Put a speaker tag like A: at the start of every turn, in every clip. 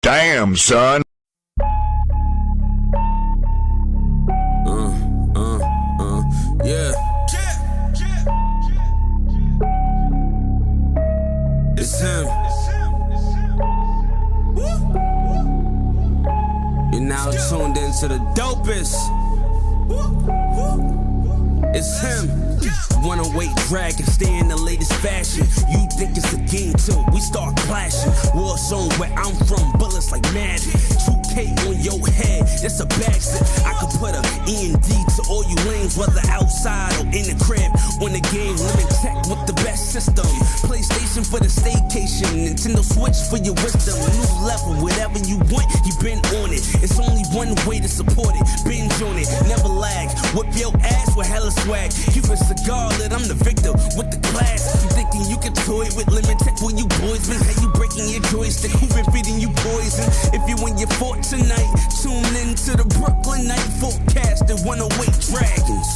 A: Damn, son.
B: Yeah. It's him. You're now tuned into the dopest. It's him. Wanna wait, drag, and stay in the latest fashion. You think it's a game till we start clashing. War zone where I'm from, bullets like magic. 2K on your head, that's a backslip. I could put a END to all you lanes, whether outside or in the crib. On the game, limit tech with the best system. PlayStation for the staycation, Nintendo Switch for your wisdom. New level, whatever you want, you been on it. It's only one way to support it. Binge on it, never lag. Whip your ass with hella swag. Keep a cigar lit, I'm the victor with the class. You thinking you can toy with limit tech when you boys been? How you breaking your joystick? Who been feeding you poison? If you in your fort tonight, tune into the Brooklyn night forecast and 108 Dragons.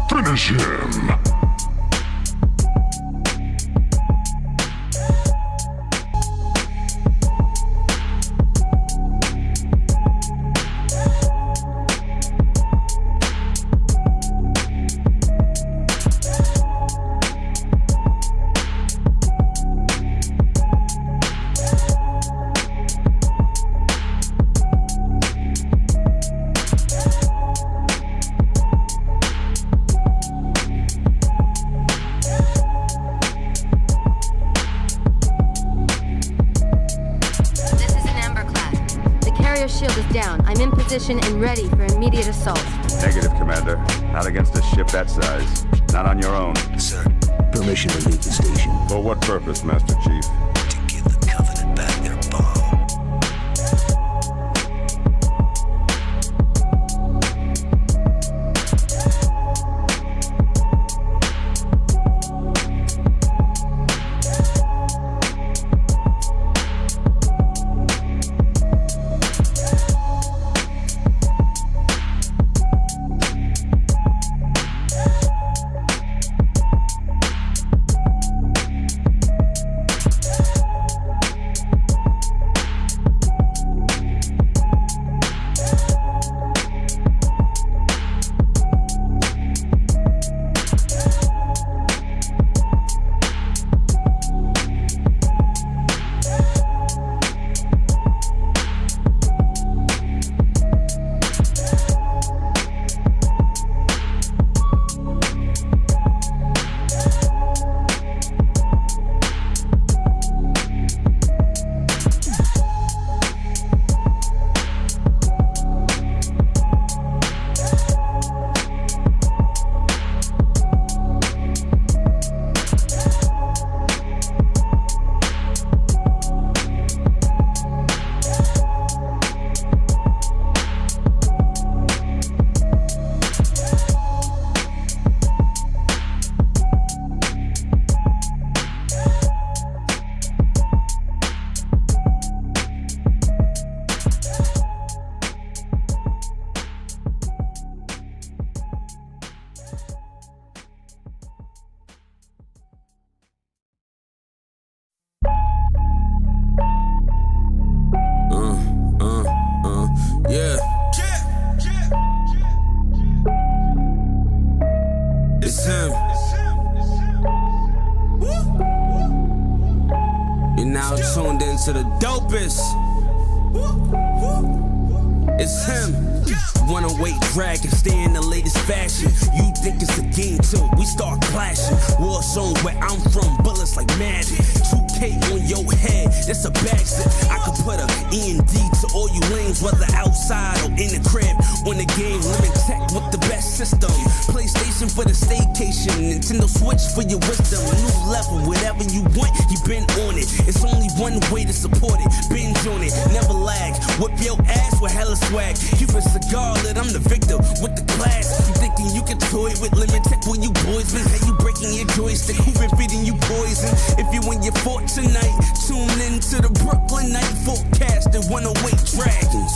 A: Finish him.
C: Shield is down. I'm in position and ready for immediate assault.
D: Negative, Commander. Not against a ship that size. Not on your own.
E: Sir, permission to leave the station.
D: For what purpose, Master Chief?
E: To give the Covenant back their bomb.
B: It's him. You're now tuned into the dopest. It's him. Wanna wait, drag, and stay in the latest fashion. You think it's a game too? We start clashing. War zone where I'm from, bullets like magic. 2K on your head, that's a backstep. I could put a END to all you lanes, whether outside or in the crib. On the game, limit tech with the best system. PlayStation for the staycation, Nintendo Switch for your wisdom. New level, whatever you want, you been on it. It's only one way to support it. Binge on it, never lag. Whip your ass with hella swag. Keep a cigar lit, I'm the victor with the class. You thinking you can toy with limit tech when you boys been? How you breaking your joystick? Who been feeding you poison? If you in your fort tonight, tune in to the Brooklyn Night Forecast and 108 Dragons.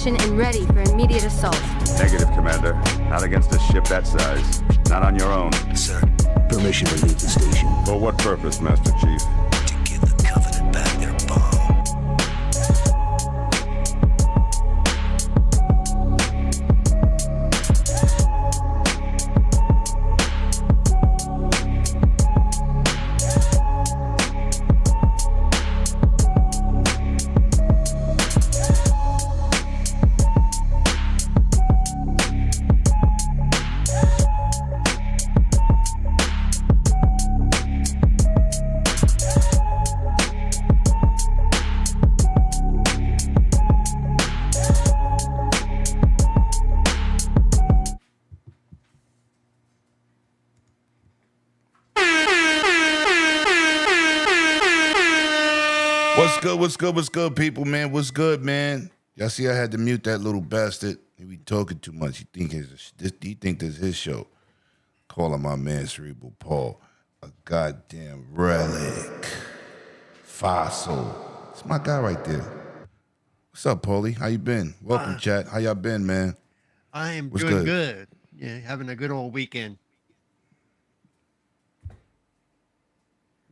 C: And ready for immediate assault.
D: Negative, Commander. Not against a ship that size. Not on your own.
E: Sir, Permission to leave the station.
D: For what purpose, Master Chief?
E: to give the Covenant back their bomb.
A: What's good, people, man? What's good, man? Y'all see I had to mute that little bastard. He be talking too much. He think this is his show. Calling my man Cerebral Paul a goddamn relic. Fossil. It's my guy right there. What's up, Paulie? How you been? Welcome, chat. How y'all been, man?
F: I am
A: What's
F: doing
A: good?
F: good. Yeah, having a good old weekend.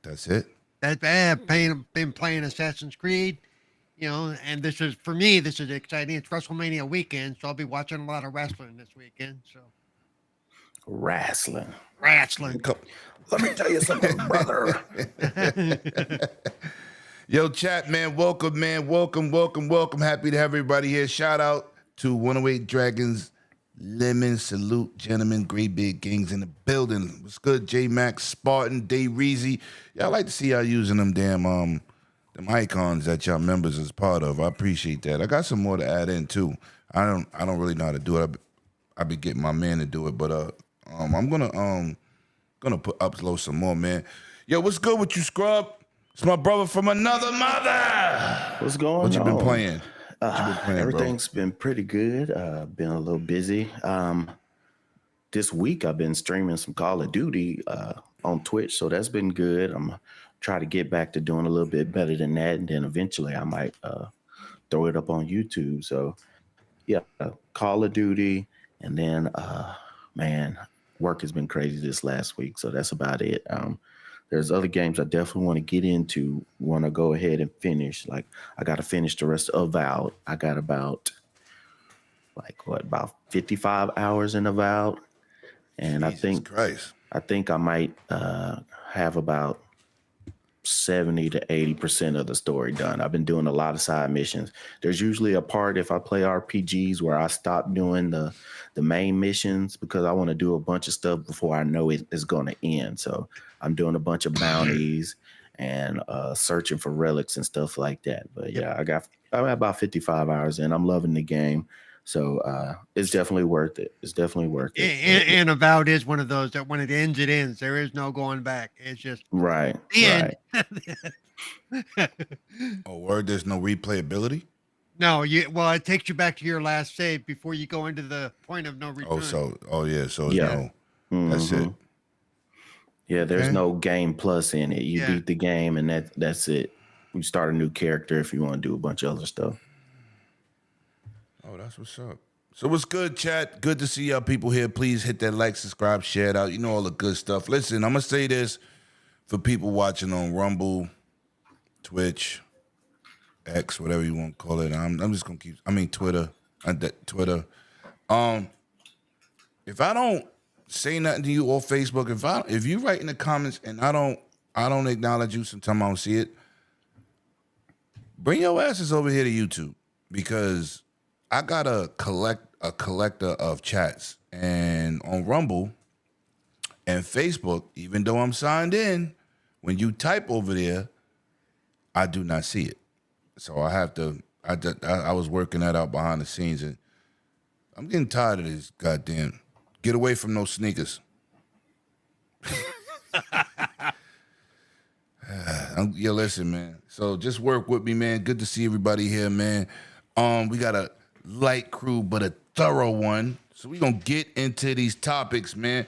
A: That's it.
F: That bad. Been playing Assassin's Creed, and this is for me. This is exciting. It's WrestleMania weekend, so I'll be watching a lot of wrestling this weekend. So
G: Wrestling.
F: wrestling.
G: Let me tell you something, brother.
A: Yo, chat, man. Welcome, man. Welcome, welcome, welcome. Happy to have everybody here. Shout out to 108 Dragons. Lemon, salute, gentlemen, great big gangs in the building. What's good, J Max, Spartan, Dave Reezy? Y'all like to see y'all using them damn them icons that y'all members is part of. I appreciate that. I got some more to add in too. I don't really know how to do it. I be getting my man to do it, but I'm gonna upload some more, man. Yo, what's good with you, Scrub? It's my brother from another mother.
G: What's going on?
A: What you been playing?
G: Everything's been pretty good. Been a little busy. This week I've been streaming some Call of Duty on Twitch, so that's been good. I'm try to get back to doing a little bit better than that, and then eventually I might throw it up on YouTube. So yeah, Call of Duty, and then man, work has been crazy this last week, so that's about it. There's other games I definitely want to get into, want to go ahead and finish. Like, I got to finish the rest of Avowed. I got about 55 hours in Avowed. And I think I might have about 70 to 80% of the story done. I've been doing a lot of side missions. There's usually a part if I play RPGs where I stop doing the main missions because I want to do a bunch of stuff before I know it is going to end. So I'm doing a bunch of bounties and searching for relics and stuff like that. But yeah, I'm at about 55 hours in. I'm loving the game. So it's definitely worth it. It's definitely worth it.
F: And Avowed is one of those that when it ends, it ends. There is no going back. It's just
G: right.
A: Oh, word, there's no replayability?
F: No, it takes you back to your last save before you go into the point of no return.
A: That's it.
G: Yeah, there's no game plus in it. You beat the game and that's it. You start a new character if you want to do a bunch of other stuff.
A: Oh, that's what's up. So what's good, chat? Good to see y'all people here. Please hit that like, subscribe, share it out. You know all the good stuff. Listen, I'm going to say this for people watching on Rumble, Twitch, X, whatever you want to call it. I'm just going to Twitter. Twitter. If I don't say nothing to you or Facebook, if you write in the comments and I don't acknowledge you, sometimes I don't see it, bring your asses over here to YouTube because I got a collector of chats, and on Rumble and Facebook, even though I'm signed in, when you type over there, I do not see it. So I have to. I was working that out behind the scenes, and I'm getting tired of this goddamn. Get away from those sneakers. Yo, listen, man. So just work with me, man. Good to see everybody here, man. We got a light crew, but a thorough one. So we're going to get into these topics, man.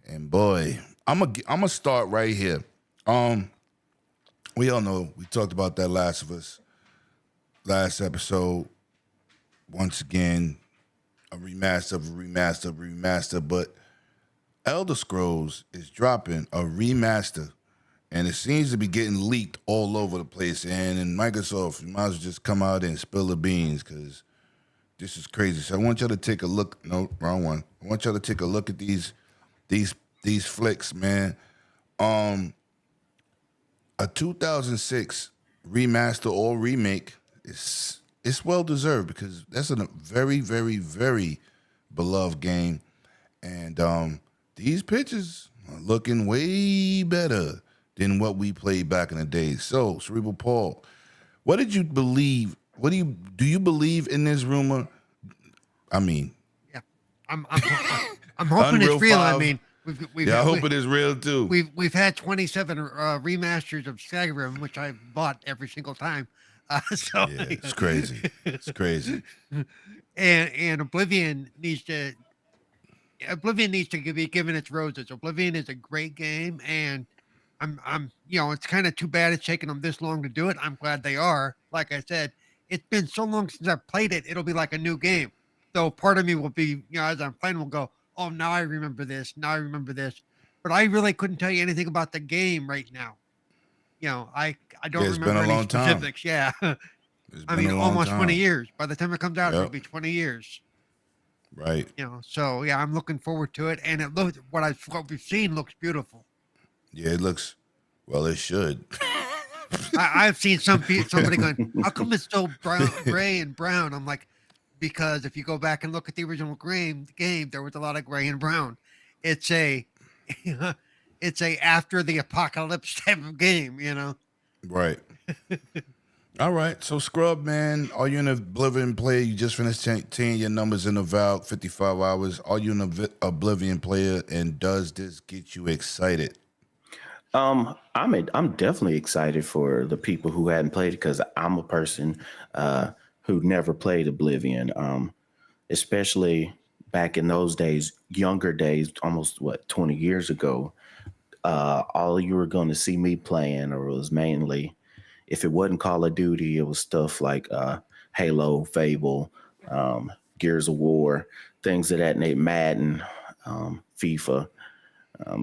A: And boy, I'm gonna start right here. We all know we talked about that Last of Us last episode. Once again, a remaster, but Elderscrolls is dropping a remaster, and it seems to be getting leaked all over the place. And in Microsoft, you might as well just come out and spill the beans because this is crazy. So I want y'all to take a look. No, wrong one. I want y'all to take a look at these flicks, man. A 2006 remaster or remake it's well deserved because that's a very, very, very beloved game, and these pictures are looking way better than what we played back in the day. So, Cerebral Paul, what did you believe? Do you believe in this rumor? I mean,
F: yeah, I'm hoping
A: Unreal
F: it's real.
A: 5.
F: I mean,
A: I hope it is real too.
F: We've had 27 remasters of Skyrim, which I've bought every single time. So
A: yeah, it's crazy. It's crazy.
F: And Oblivion needs to be given its roses. Oblivion is a great game, and I'm it's kind of too bad it's taken them this long to do it. I'm glad they are. Like I said, it's been so long since I've played it, it'll be like a new game. So part of me will be, as I'm playing, will go, oh, now I remember this. Now I remember this. But I really couldn't tell you anything about the game right now. I don't
A: it's been
F: remember
A: a
F: any
A: long time.
F: specifics. Yeah.
A: It's
F: I
A: been
F: mean,
A: a long
F: almost
A: time.
F: 20 years. By the time it comes out,
A: Yep.
F: it'll be 20 years.
A: Right.
F: So yeah, I'm looking forward to it. And it looks, what we've seen looks beautiful.
A: Yeah, it looks, well, it should.
F: I've seen somebody going, how come it's so gray and brown? I'm like, because if you go back and look at the original game, there was a lot of gray and brown. It's a after the apocalypse type of game,
A: Right. All right. So, Scrub, man, are you an Oblivion player? You just finished seeing your numbers in the Valve, 55 hours. Are you an Oblivion player, and does this get you excited?
G: I'm definitely excited for the people who hadn't played it, because I'm a person who never played Oblivion, especially back in those days, younger days, almost 20 years ago. All you were going to see me playing, or was mainly, if it wasn't Call of Duty, it was stuff like Halo, Fable, Gears of War, things of that nature, Madden, FIFA.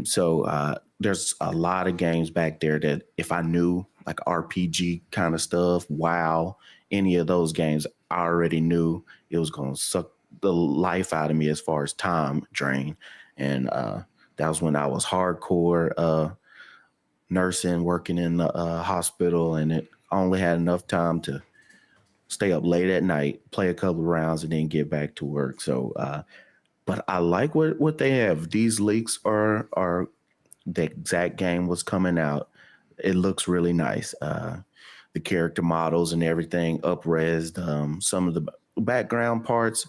G: So there's a lot of games back there that if I knew, like RPG kind of stuff, WoW, any of those games, I already knew it was going to suck the life out of me as far as time drain. And that was when I was hardcore nursing, working in the hospital, and it only had enough time to stay up late at night, play a couple of rounds, and then get back to work. So, but I like what they have. These leaks are the exact game was coming out. It looks really nice. The character models and everything up-resed. Some of the background parts,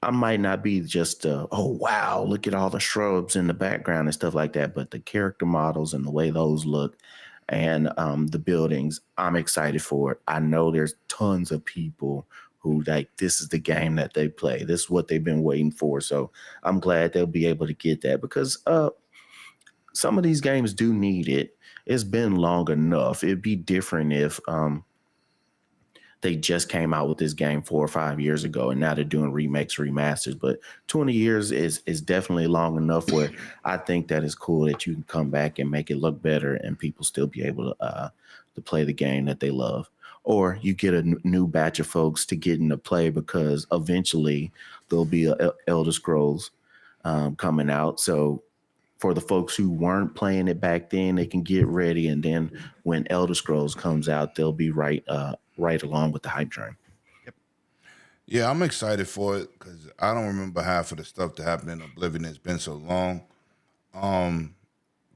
G: I might not be just, oh, wow, look at all the shrubs in the background and stuff like that. But the character models and the way those look, and the buildings, I'm excited for it. I know there's tons of people who, like, this is the game that they play. This is what they've been waiting for. So I'm glad they'll be able to get that, because some of these games do need it. It's been long enough. It'd be different if they just came out with this game 4 or 5 years ago, and now they're doing remakes, remasters. But 20 years is definitely long enough where I think that is cool that you can come back and make it look better, and people still be able to play the game that they love. Or you get a new batch of folks to get into play, because eventually there'll be a Elderscrolls coming out. So for the folks who weren't playing it back then, they can get ready, and then when Elderscrolls comes out, they'll be right along with the hype train.
F: Yep.
A: Yeah, I'm excited for it, because I don't remember half of the stuff that happened in Oblivion. It's been so long.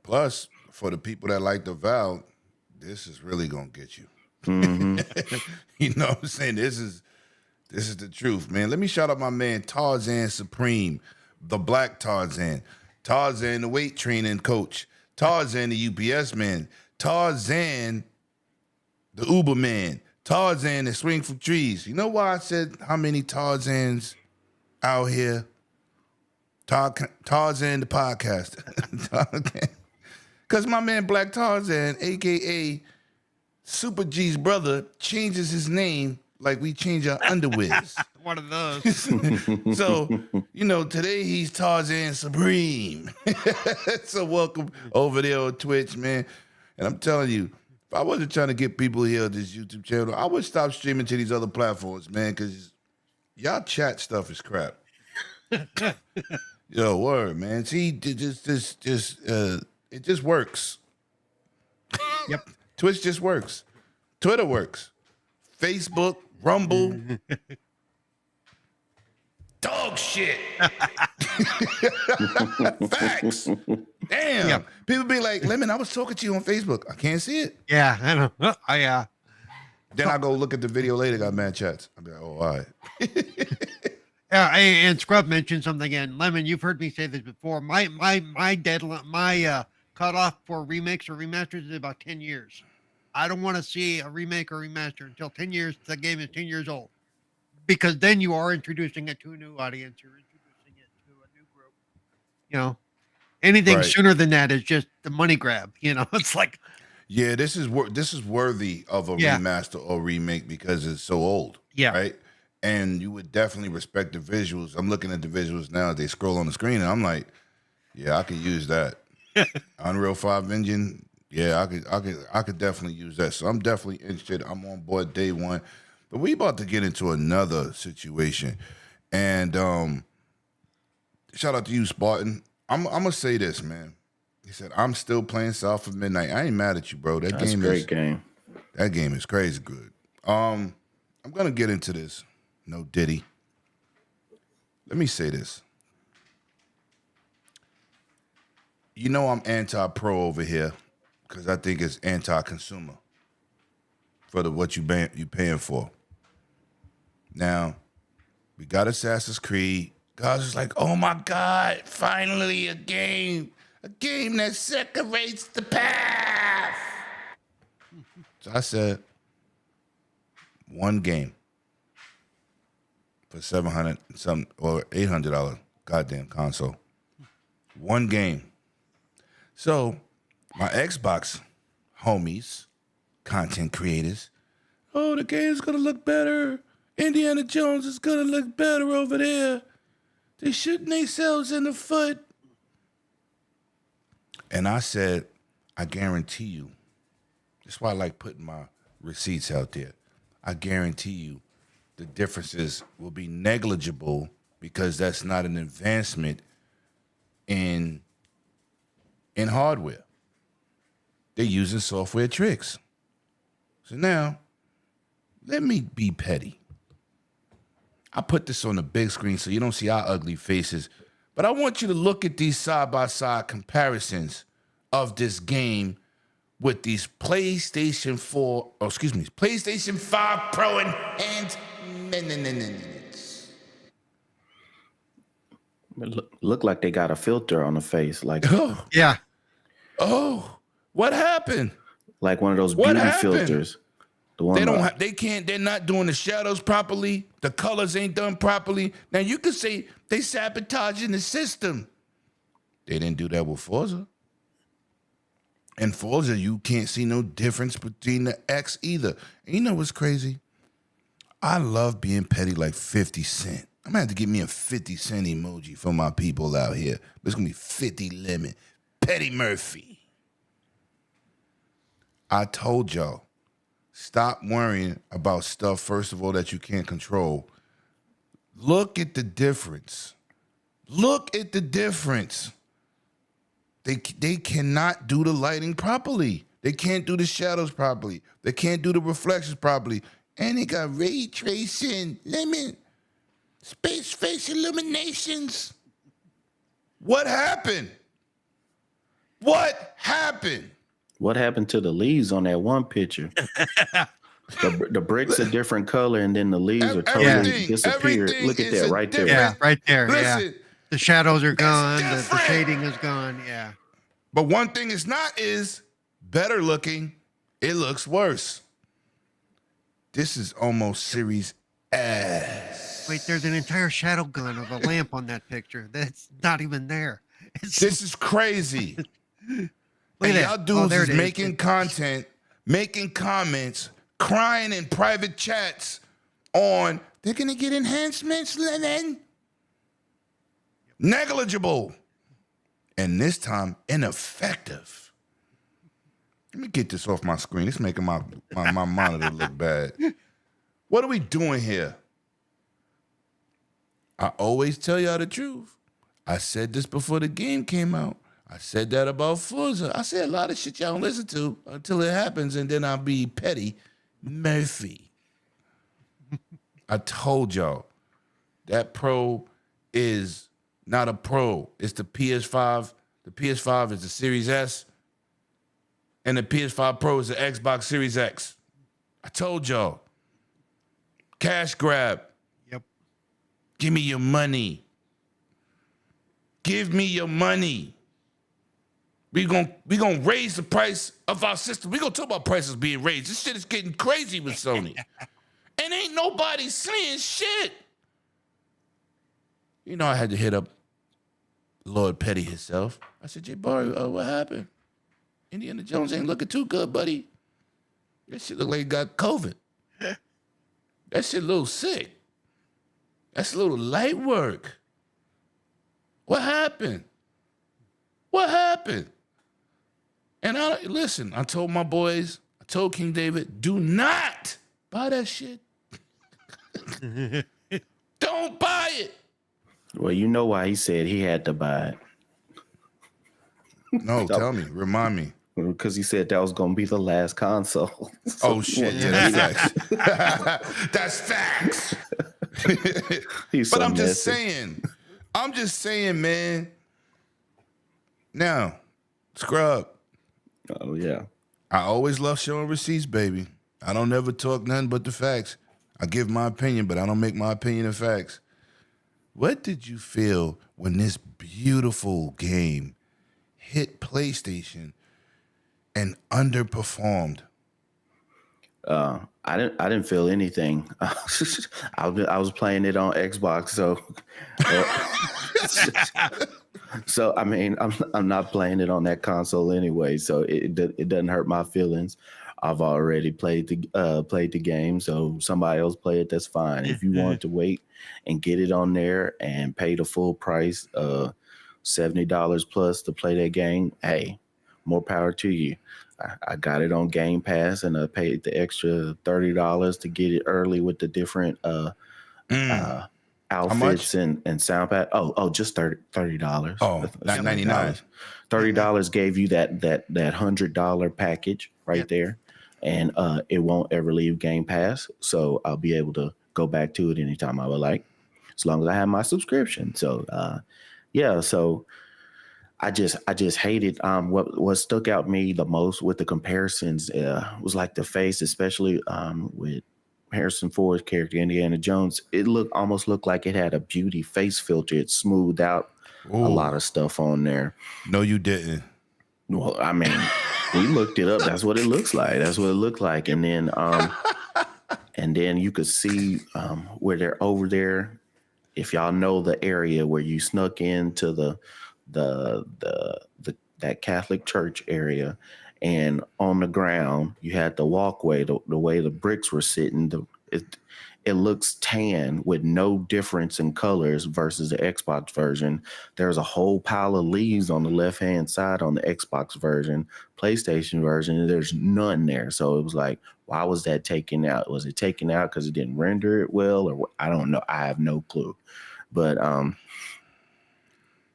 A: Plus, for the people that like the Valve, this is really gonna get you.
G: Mm-hmm.
A: You know what I'm saying? This is the truth, man. Let me shout out my man Tarzan Supreme, the Black Tarzan, Tarzan the weight training coach, Tarzan the UPS man, Tarzan the Uber man, Tarzan the swing from trees. You know why I said how many Tarzans out here? Tarzan the podcaster. Because my man Black Tarzan, a.k.a. Super G's brother, changes his name like we change our underwears.
F: One of those.
A: So, today he's Tarzan Supreme. So welcome over there on Twitch, man. And I'm telling you, if I wasn't trying to get people here on this YouTube channel, I would stop streaming to these other platforms, man, because y'all chat stuff is crap. Yo, word, man. See, it just works.
F: Yep.
A: Twitch just works. Twitter works. Facebook, Rumble. Dog shit. Facts. Damn.
F: Yep.
A: People be like, Lemon, I was talking to you on Facebook. I can't see it.
F: Yeah, I know.
A: Then I go look at the video later, got mad chats. I'll be like, oh, all right.
F: Yeah, and Scrub mentioned something again. Lemon, you've heard me say this before. My deadline, my cutoff for remakes or remasters is about 10 years. I don't want to see a remake or remaster until 10 years. The game is 10 years old, because then you are introducing it to a new audience. You're introducing it to a new group. Anything
A: Right.
F: sooner than that is just the money grab. It's like,
A: Yeah, this is worthy of a remaster or remake because it's so old.
F: Yeah.
A: Right. And you would definitely respect the visuals. I'm looking at the visuals now. They scroll on the screen, and I'm like, yeah, I could use that. Unreal 5 engine. Yeah, I could definitely use that. So I'm definitely interested. I'm on board day one. But we about to get into another situation. And shout out to you, Spartan. I'm gonna say this, man. He said, I'm still playing South of Midnight. I ain't mad at you, bro.
G: That's a great game.
A: That game is crazy good. I'm gonna get into this. No Diddy. Let me say this. You know I'm anti-pro over here because I think it's anti-consumer for what you paying for. Now, we got Assassin's Creed. Guys is like, oh my God, finally a game that separates the path. So I said, one game for $700 some or $800 goddamn console. One game. So my Xbox homies, content creators, oh, the game's gonna look better. Indiana Jones is gonna look better over there. They shooting themselves in the foot. And I said, I guarantee you, that's why I like putting my receipts out there. I guarantee you the differences will be negligible because that's not an advancement in hardware. They're using software tricks. So now, let me be petty. I put this on the big screen so you don't see our ugly faces, but I want you to look at these side-by-side comparisons of this game with these PlayStation 5 Pro Enhanced minutes.
G: Look like they got a filter on the face, like
F: Yeah.
A: Oh, what happened?
G: Like one of those beauty filters. The one
A: they're not doing the shadows properly. The colors ain't done properly. Now you could say they sabotaging the system. They didn't do that with Forza. And Forza, you can't see no difference between the X either. And you know what's crazy? I love being petty like 50 Cent. I'm gonna have to give me a 50 Cent emoji for my people out here. It's gonna be 50 limit. Petty Murphy. I told y'all, stop worrying about stuff, first of all, that you can't control. Look at the difference. Look at the difference. They cannot do the lighting properly. They can't do the shadows properly. They can't do the reflections properly. And they got ray tracing, space face illuminations. What happened? What happened?
G: What happened to the leaves on that one picture? the bricks a different color, and then the leaves are totally disappeared. Look at that right there.
F: Yeah, right there.
A: Listen,
F: yeah. The shadows are gone. The shading is gone. Yeah.
A: But one thing it's not is better looking. It looks worse. This is almost Series S.
F: Wait, there's an entire shadow gun of a lamp on that picture. That's not even there.
A: This is crazy.
F: Look at
A: y'all
F: that.
A: dudes is making content, making comments, crying in private chats on, they're going to get enhancements, Lennon. Negligible. And this time, ineffective. Let me get this off my screen. It's making my monitor look bad. What are we doing here? I always tell y'all the truth. I said this before the game came out. I said that about Forza. I said a lot of shit y'all don't listen to until it happens, and then I'll be petty. Murphy. I told y'all that Pro is not a Pro. It's the PS5. The PS5 is the Series S, and the PS5 Pro is the Xbox Series X. I told y'all. Cash grab.
F: Yep.
A: Give me your money. Give me your money. We gonna raise the price of our system. We gonna talk about prices being raised. This shit is getting crazy with Sony. And ain't nobody saying shit. You know, I had to hit up Lord Petty himself. I said, Jay Barry, what happened? Indiana Jones ain't looking too good, buddy. That shit look like he got COVID. That shit a little sick. That's a little light work. What happened? What happened? And I told my boys, I told King David, do not buy that shit. Don't buy it.
G: Well, you know why he said he had to buy it.
A: No, tell me. Remind me.
G: Because he said that was going to be the last console.
A: Oh, shit. Yeah, that's facts. That's facts. But I'm just saying. I'm just saying, man. Now, Scrub.
G: Oh, yeah.
A: I always love showing receipts, baby. I don't never talk nothing but the facts. I give my opinion, but I don't make my opinion the facts. What did you feel when this beautiful game hit PlayStation and underperformed?
G: I didn't feel anything. I was playing it on Xbox, so I mean, I'm not playing it on that console anyway, so it doesn't hurt my feelings. I've already played the game, so somebody else play it. That's fine. If you want to wait and get it on there and pay the full price, $70 plus to play that game, hey, more power to you. I got it on Game Pass, and I paid the extra $30 to get it early with the different outfits and sound pad. Oh, just $30.
A: Oh, not $99.
G: $30 gave you that $100 package right there, and it won't ever leave Game Pass. So I'll be able to go back to it anytime I would like, as long as I have my subscription. So so I just hated what stuck out me the most with the comparisons was like the face, especially with Harrison Ford's character Indiana Jones. It almost looked like it had a beauty face filter. It smoothed out a lot of stuff on there.
A: No, you didn't.
G: Well, I mean, we looked it up. That's what it looks like. That's what it looked like. And then you could see where they're over there. If y'all know the area where you snuck into that Catholic church area, and on the ground you had the walkway, the way the bricks were sitting, it looks tan with no difference in colors versus the Xbox version. There's a whole pile of leaves on the left hand side on the Xbox version. PlayStation version, there's none there. So it was like, why was that taken out? Was it taken out because it didn't render it well, or I don't know. I have no clue. But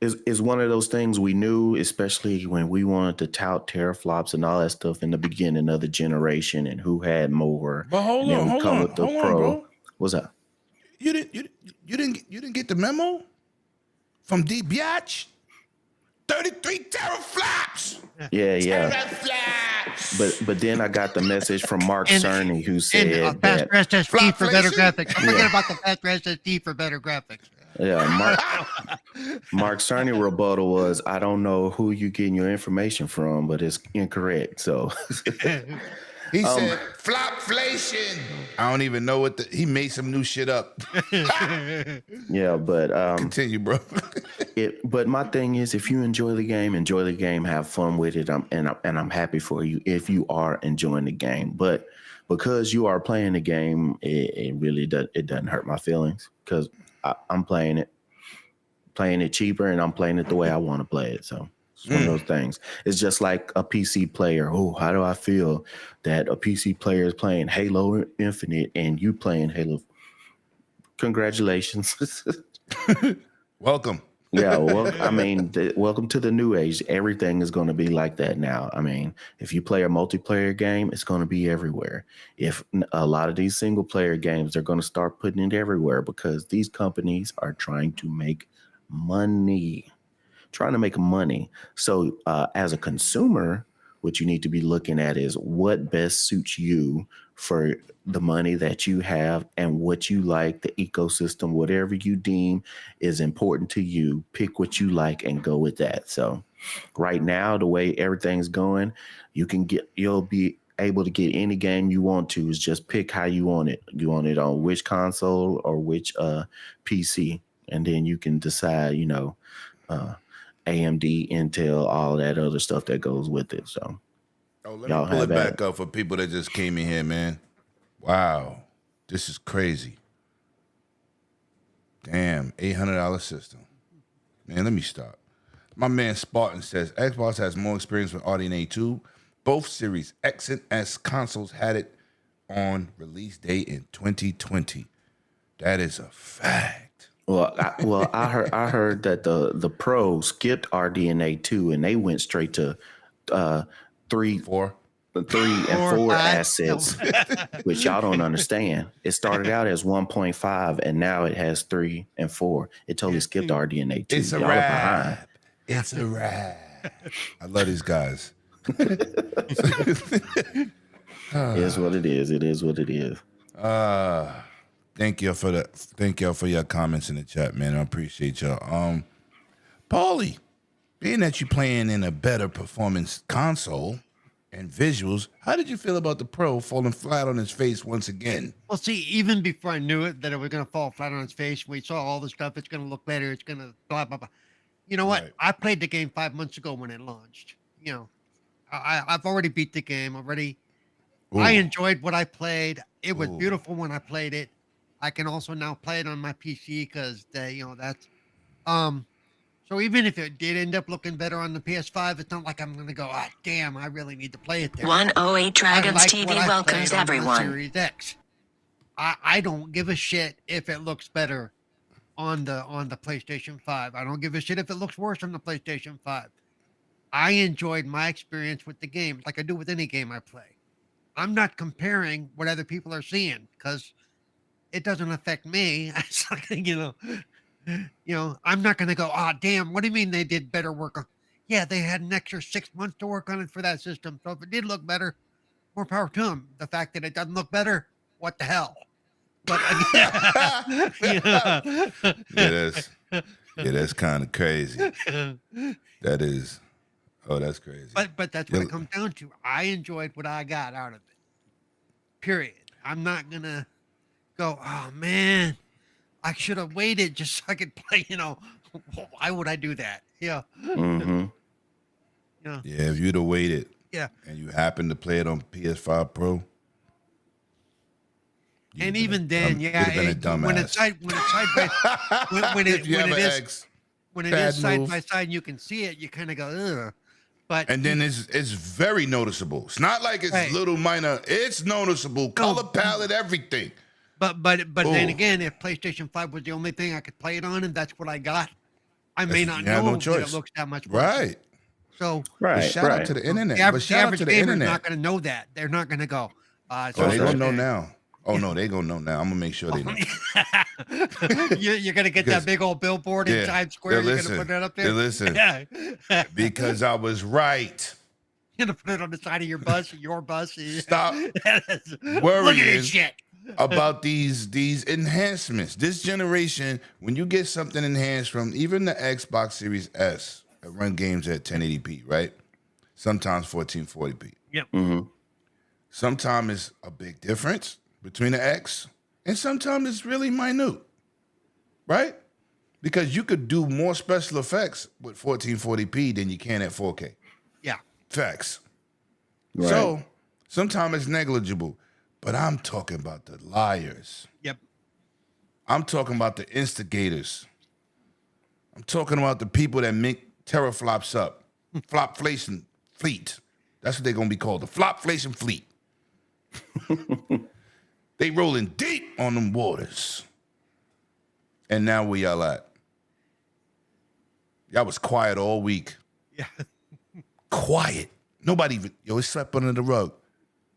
G: is one of those things we knew, especially when we wanted to tout teraflops and all that stuff in the beginning of the generation and who had more.
A: But hold on, bro.
G: What's up?
A: You didn't get the memo from D Biatch? 33 teraflops.
G: Yeah.
A: Teraflops.
G: But then I got the message from Mark Cerny, who said
F: faster SSD for better
A: Flopflation?
F: graphics. I'm forgetting about the faster SSD for better graphics.
G: Yeah, Mark Cerny rebuttal was, I don't know who you getting your information from, but it's incorrect. So
A: he said flopflation. I don't even know he made some new shit up.
G: Yeah, but
A: Continue, bro.
G: But my thing is, if you enjoy the game, have fun with it. I'm happy for you if you are enjoying the game. But because you are playing the game, it really doesn't hurt my feelings, because I'm playing it cheaper, and I'm playing it the way I want to play it. So it's one of those things. It's just like a PC player. Oh, how do I feel that a PC player is playing Halo Infinite and you playing Halo? Congratulations.
A: Welcome.
G: Yeah, well, I mean, welcome to the new age. Everything is going to be like that now. I mean, if you play a multiplayer game, it's going to be everywhere. If a lot of these single player games, they're going to start putting it everywhere, because these companies are trying to make money. So as a consumer, what you need to be looking at is what best suits you for the money that you have and what you like, the ecosystem, whatever you deem is important to you. Pick what you like and go with that. So right now, the way everything's going, you'll be able to get any game you want to. Is just pick how you want it. You want it on which console or which PC, and then you can decide, AMD, Intel, all that other stuff that goes with it. So
A: Oh, let me pull it back up for people that just came in here, man. Wow. This is crazy. Damn, $800 system. Man, let me stop. My man Spartan says, Xbox has more experience with RDNA 2. Both Series X and S consoles had it on release date in 2020. That is a fact.
G: Well, I heard that the Pro skipped RDNA 2 and they went straight to 3 and 4 assets, which y'all don't understand. It started out as 1.5 and now it has 3 and 4. It totally skipped RDNA 2.
A: It's a wrap. It's a wrap. I love these guys.
G: It is what it is. It is what it is.
A: Thank y'all for your comments in the chat, man. I appreciate y'all. Paulie, being that you're playing in a better performance console and visuals, how did you feel about the Pro falling flat on its face once again?
F: Well, see, even before I knew it, that it was going to fall flat on its face, we saw all the stuff. It's going to look better. It's going to blah, blah, blah. You know what? Right. I played the game 5 months ago when it launched. You know, I've already beat the game already. Ooh. I enjoyed what I played. It was beautiful when I played it. I can also now play it on my PC because that's so even if it did end up looking better on the PS5, it's not like I'm gonna go, damn, I really need to play it there.
H: 108 Dragons TV welcomes everyone.
F: Series X. I don't give a shit if it looks better on the PlayStation 5. I don't give a shit if it looks worse on the PlayStation 5. I enjoyed my experience with the game like I do with any game I play. I'm not comparing what other people are seeing because it doesn't affect me. It's like, I'm not going to go, damn, what do you mean they did better work on? Yeah, they had an extra 6 months to work on it for that system. So if it did look better, more power to them. The fact that it doesn't look better, what the hell? But
A: that's kind of crazy. That is. Oh, that's crazy.
F: But that's what it comes down to. I enjoyed what I got out of it. Period. I'm not going to go, oh, man, I should have waited just so I could play, why would I do that? Yeah.
G: Mm-hmm.
A: Yeah, if you'd have waited.
F: Yeah.
A: And you happen to play it on PS5 Pro.
F: And even then, when it's side by side, you can see it. You kind of go, ugh.
A: And then it's very noticeable. It's not like it's little minor. It's noticeable. Color palette, everything.
F: But then again, if PlayStation 5 was the only thing I could play it on, and that's what I got, I may not know that it looks that much worse.
A: Right.
F: So
A: shout out to the internet.
F: The average gamer's not going to know that. They're not going to know.
A: They're going to know now. Oh, no, they're going to know now. I'm going to make sure they know.
F: You're going to get that big old billboard in Times Square. You're going to put that up there?
A: Listen, because I was right.
F: You're going to put it on the side of your bus.
A: Stop worrying about these enhancements. This generation, when you get something enhanced from even the Xbox Series S, it run games at 1080p, right? Sometimes 1440p.
F: Yep.
G: Mm-hmm.
A: Sometimes it's a big difference between the X, and sometimes it's really minute, right? Because you could do more special effects with 1440p than you can at 4K.
F: Yeah.
A: Facts.
G: Right.
A: So sometimes it's negligible, but I'm talking about the liars.
F: Yep.
A: I'm talking about the instigators. I'm talking about the people that make teraflops up. Flopflation fleet. That's what they're going to be called, the flopflation fleet. They rolling deep on them waters. And now where y'all at? Y'all was quiet all week.
F: Yeah.
A: Quiet. Nobody even, it slept under the rug.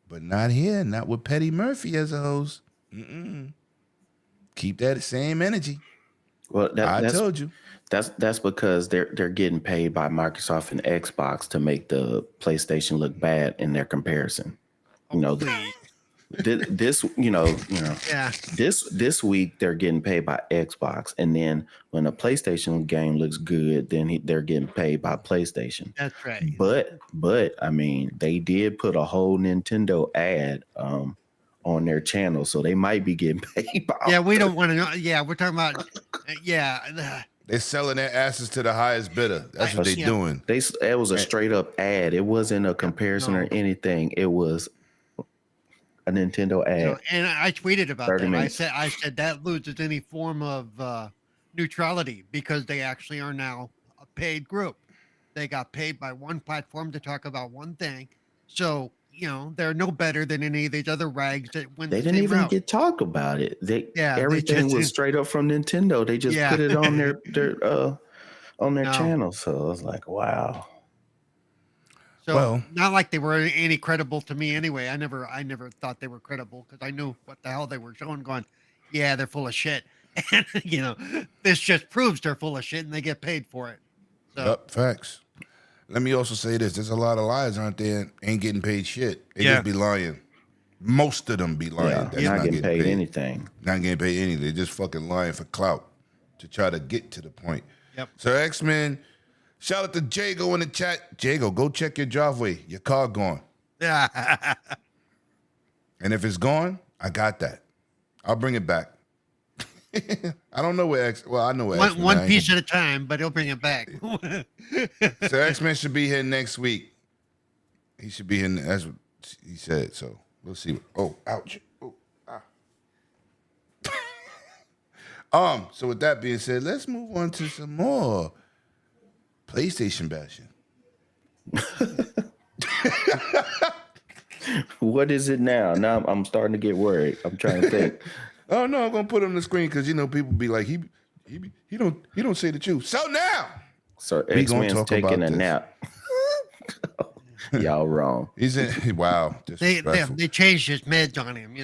A: But not here, not with Petty Murphy as a host. Keep that same energy.
G: Well,
A: I told you.
G: That's because they're getting paid by Microsoft and Xbox to make the PlayStation look bad in their comparison. This week they're getting paid by Xbox, and then when a PlayStation game looks good, then they're getting paid by PlayStation.
F: That's right.
G: But I mean, they did put a whole Nintendo ad on their channel, so they might be getting paid by.
F: Yeah, we don't want to know. Yeah, we're talking about.
A: They're selling their asses to the highest bidder. That's what they're doing.
G: It was a straight up ad. It wasn't a comparison or anything. It was a Nintendo ad.
F: And I tweeted about
G: 30
F: that.
G: minutes.
F: I said that loses any form of neutrality because they actually are now a paid group. They got paid by one platform to talk about one thing. So, they're no better than any of these other rags that went
G: They didn't even get talk about it. Everything was straight up from Nintendo. They just put it on their channel. So I was like, wow.
F: So not like they were any credible to me anyway. I never thought they were credible because I knew what the hell they were showing. Going, yeah, they're full of shit. And this just proves they're full of shit, and they get paid for it. So.
A: Yep, facts. Let me also say this: there's a lot of liars out there ain't getting paid shit. They just be lying. Most of them be lying.
G: Yeah, not getting paid anything.
A: Not getting paid anything. They're just fucking lying for clout to try to get to the point.
F: Yep.
A: So X-Men. Shout out to Jago in the chat. Jago, go check your driveway. Your car gone.
F: Yeah.
A: And if it's gone, I got that. I'll bring it back. I don't know where I know where X-Men.
F: One piece at a time, but he'll bring it back.
A: So X-Men should be here next week. He should be here. That's what he said. So we'll see. Oh, ouch. Oh, ah. So with that being said, let's move on to some more PlayStation bashing.
G: What is it now? Now I'm starting to get worried. I'm trying to think.
A: Oh no, I'm gonna put it on the screen because people be like he don't say the truth. So now,
G: so X-Men's taking a nap. Y'all wrong.
A: He's in. Wow,
F: they changed his meds on him.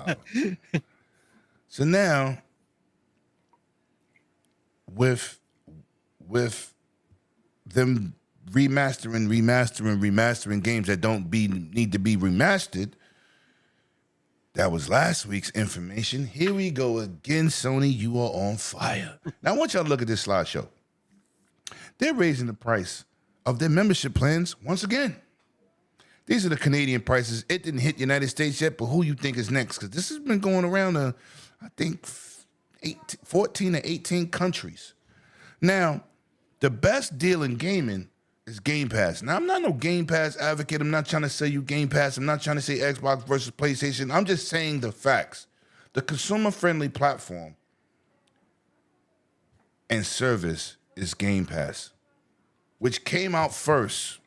A: Wow. So now, with them remastering games that don't need to be remastered. That was last week's information. Here we go again, Sony. You are on fire. Now I want y'all to look at this slideshow. They're raising the price of their membership plans once again. These are the Canadian prices. It didn't hit the United States yet, but who you think is next? Because this has been going around, I think, 14 or 18 countries. Now, the best deal in gaming is Game Pass. Now, I'm not no Game Pass advocate. I'm not trying to sell you Game Pass. I'm not trying to say Xbox versus PlayStation. I'm just saying the facts. The consumer-friendly platform and service is Game Pass, which came out first.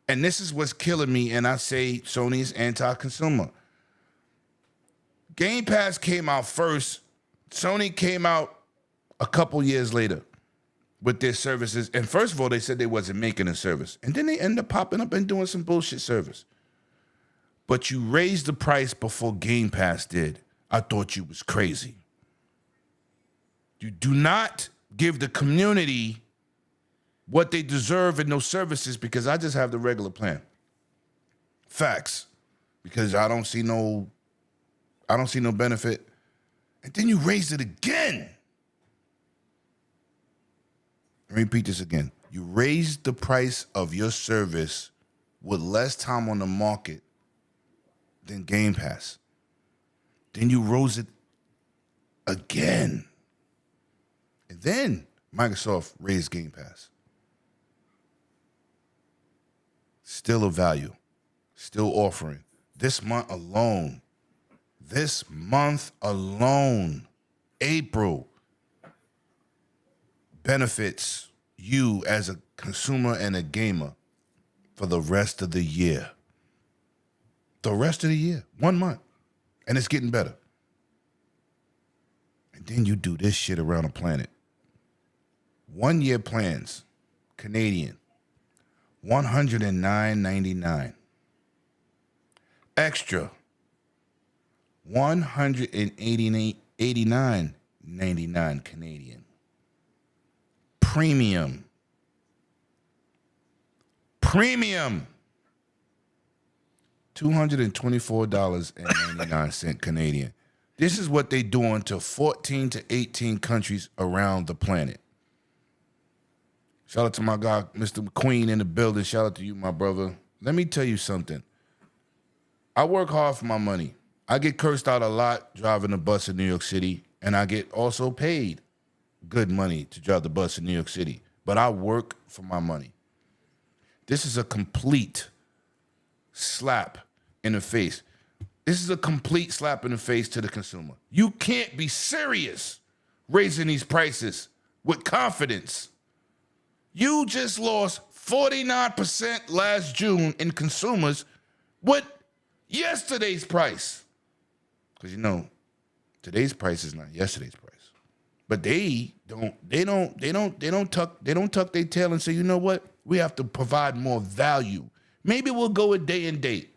A: And this is what's killing me, and I say Sony's anti-consumer. Game Pass came out first. Sony came out a couple years later with their services. And first of all, they said they wasn't making a service. And then they end up popping up and doing some bullshit service. But you raised the price before Game Pass did. I thought you was crazy. You do not give the community what they deserve in those services because I just have the regular plan. Facts. Because I don't see no benefit. And then you raised it again. Let me repeat this again. You raised the price of your service with less time on the market than Game Pass. Then you rose it again. And then Microsoft raised Game Pass. Still a value. Still offering. This month alone, April, benefits you as a consumer and a gamer for the rest of the year. The rest of the year, 1 month. And it's getting better. And then you do this shit around the planet. 1 year plans, Canadian, $109.99. Extra, $189.99 Canadian. Premium, $224.99 Canadian. This is what they doing to 14 to 18 countries around the planet. Shout out to my guy, Mr. McQueen in the building. Shout out to you, my brother. Let me tell you something. I work hard for my money. I get cursed out a lot driving the bus in New York City, and I get also paid good money to drive the bus in New York City. But I work for my money. This is a complete slap in the face. This is a complete slap in the face to the consumer. You can't be serious raising these prices with confidence. You just lost 49% last June in consumers with yesterday's price. Because today's price is not yesterday's price. But they don't tuck their tail and say, you know what? We have to provide more value. Maybe we'll go with day and date.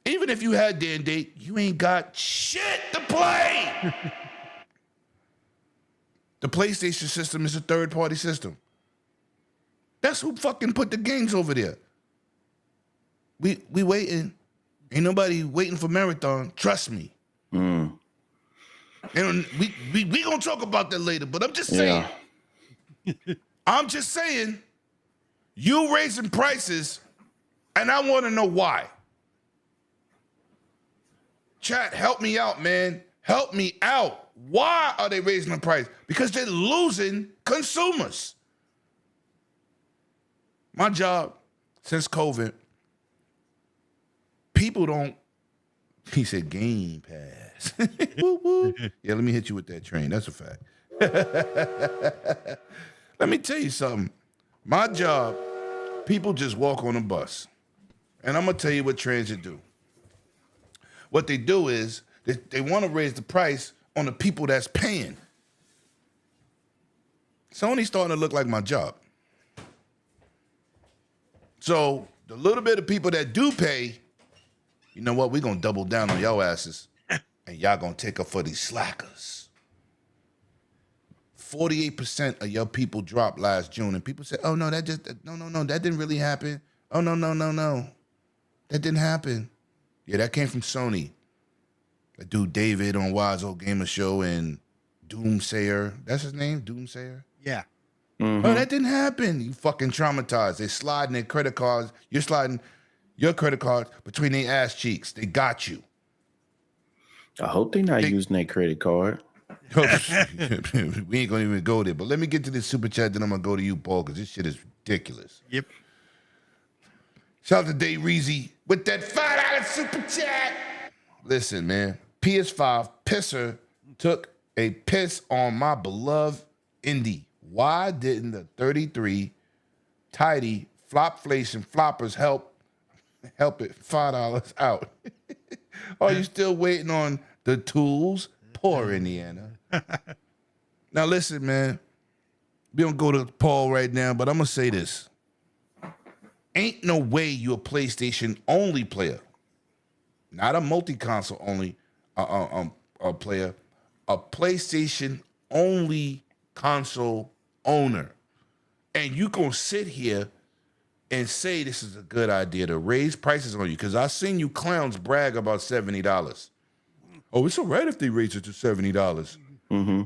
A: Even if you had day and date, you ain't got shit to play. The PlayStation system is a third-party system. That's who fucking put the games over there. We waiting. Ain't nobody waiting for Marathon. Trust me. And we gonna talk about that later, but I'm just saying. Yeah. I'm just saying, you raising prices, and I want to know why. Chat, help me out, man. Help me out. Why are they raising the price? Because they're losing consumers. My job since COVID, people don't, he said Game Pass. Woo, woo. Yeah, let me hit you with that train. That's a fact. Let me tell you something. My job, people just walk on a bus. And I'm going to tell you what transit do. What they do is they want to raise the price on the people that's paying. Sony's starting to look like my job. So the little bit of people that do pay, you know what? We're going to double down on y'all asses. And y'all going to take up for these slackers. 48% of your people dropped last June. And people said, oh, no, that didn't really happen. Oh, no. That didn't happen. Yeah, that came from Sony. That dude David on Wise Old Gamer Show and Doomsayer. That's his name? Doomsayer?
F: Yeah.
A: Mm-hmm. Oh, that didn't happen. You fucking traumatized. They sliding their credit cards. You're sliding your credit cards between their ass cheeks. They got you.
G: I hope they're not using their credit card.
A: We ain't going to even go there. But let me get to this super chat, then I'm going to go to you, Paul, because this shit is ridiculous.
F: Yep.
A: Shout out to Dave Reezy with that $5 super chat. Listen, man. PS5 pisser took a piss on my beloved Indy. Why didn't the 33 tidy flopflation floppers help it $5 out? Are you still waiting on the tools? Poor Indiana. Now listen, man. We don't go to Paul right now, but I'm gonna say this. Ain't no way you a PlayStation only player, not a multi-console only player, a PlayStation only console owner, and you gonna sit here and say this is a good idea to raise prices on you, because I seen you clowns brag about $70. Oh, it's all right if they raise it to $70. Mm-hmm.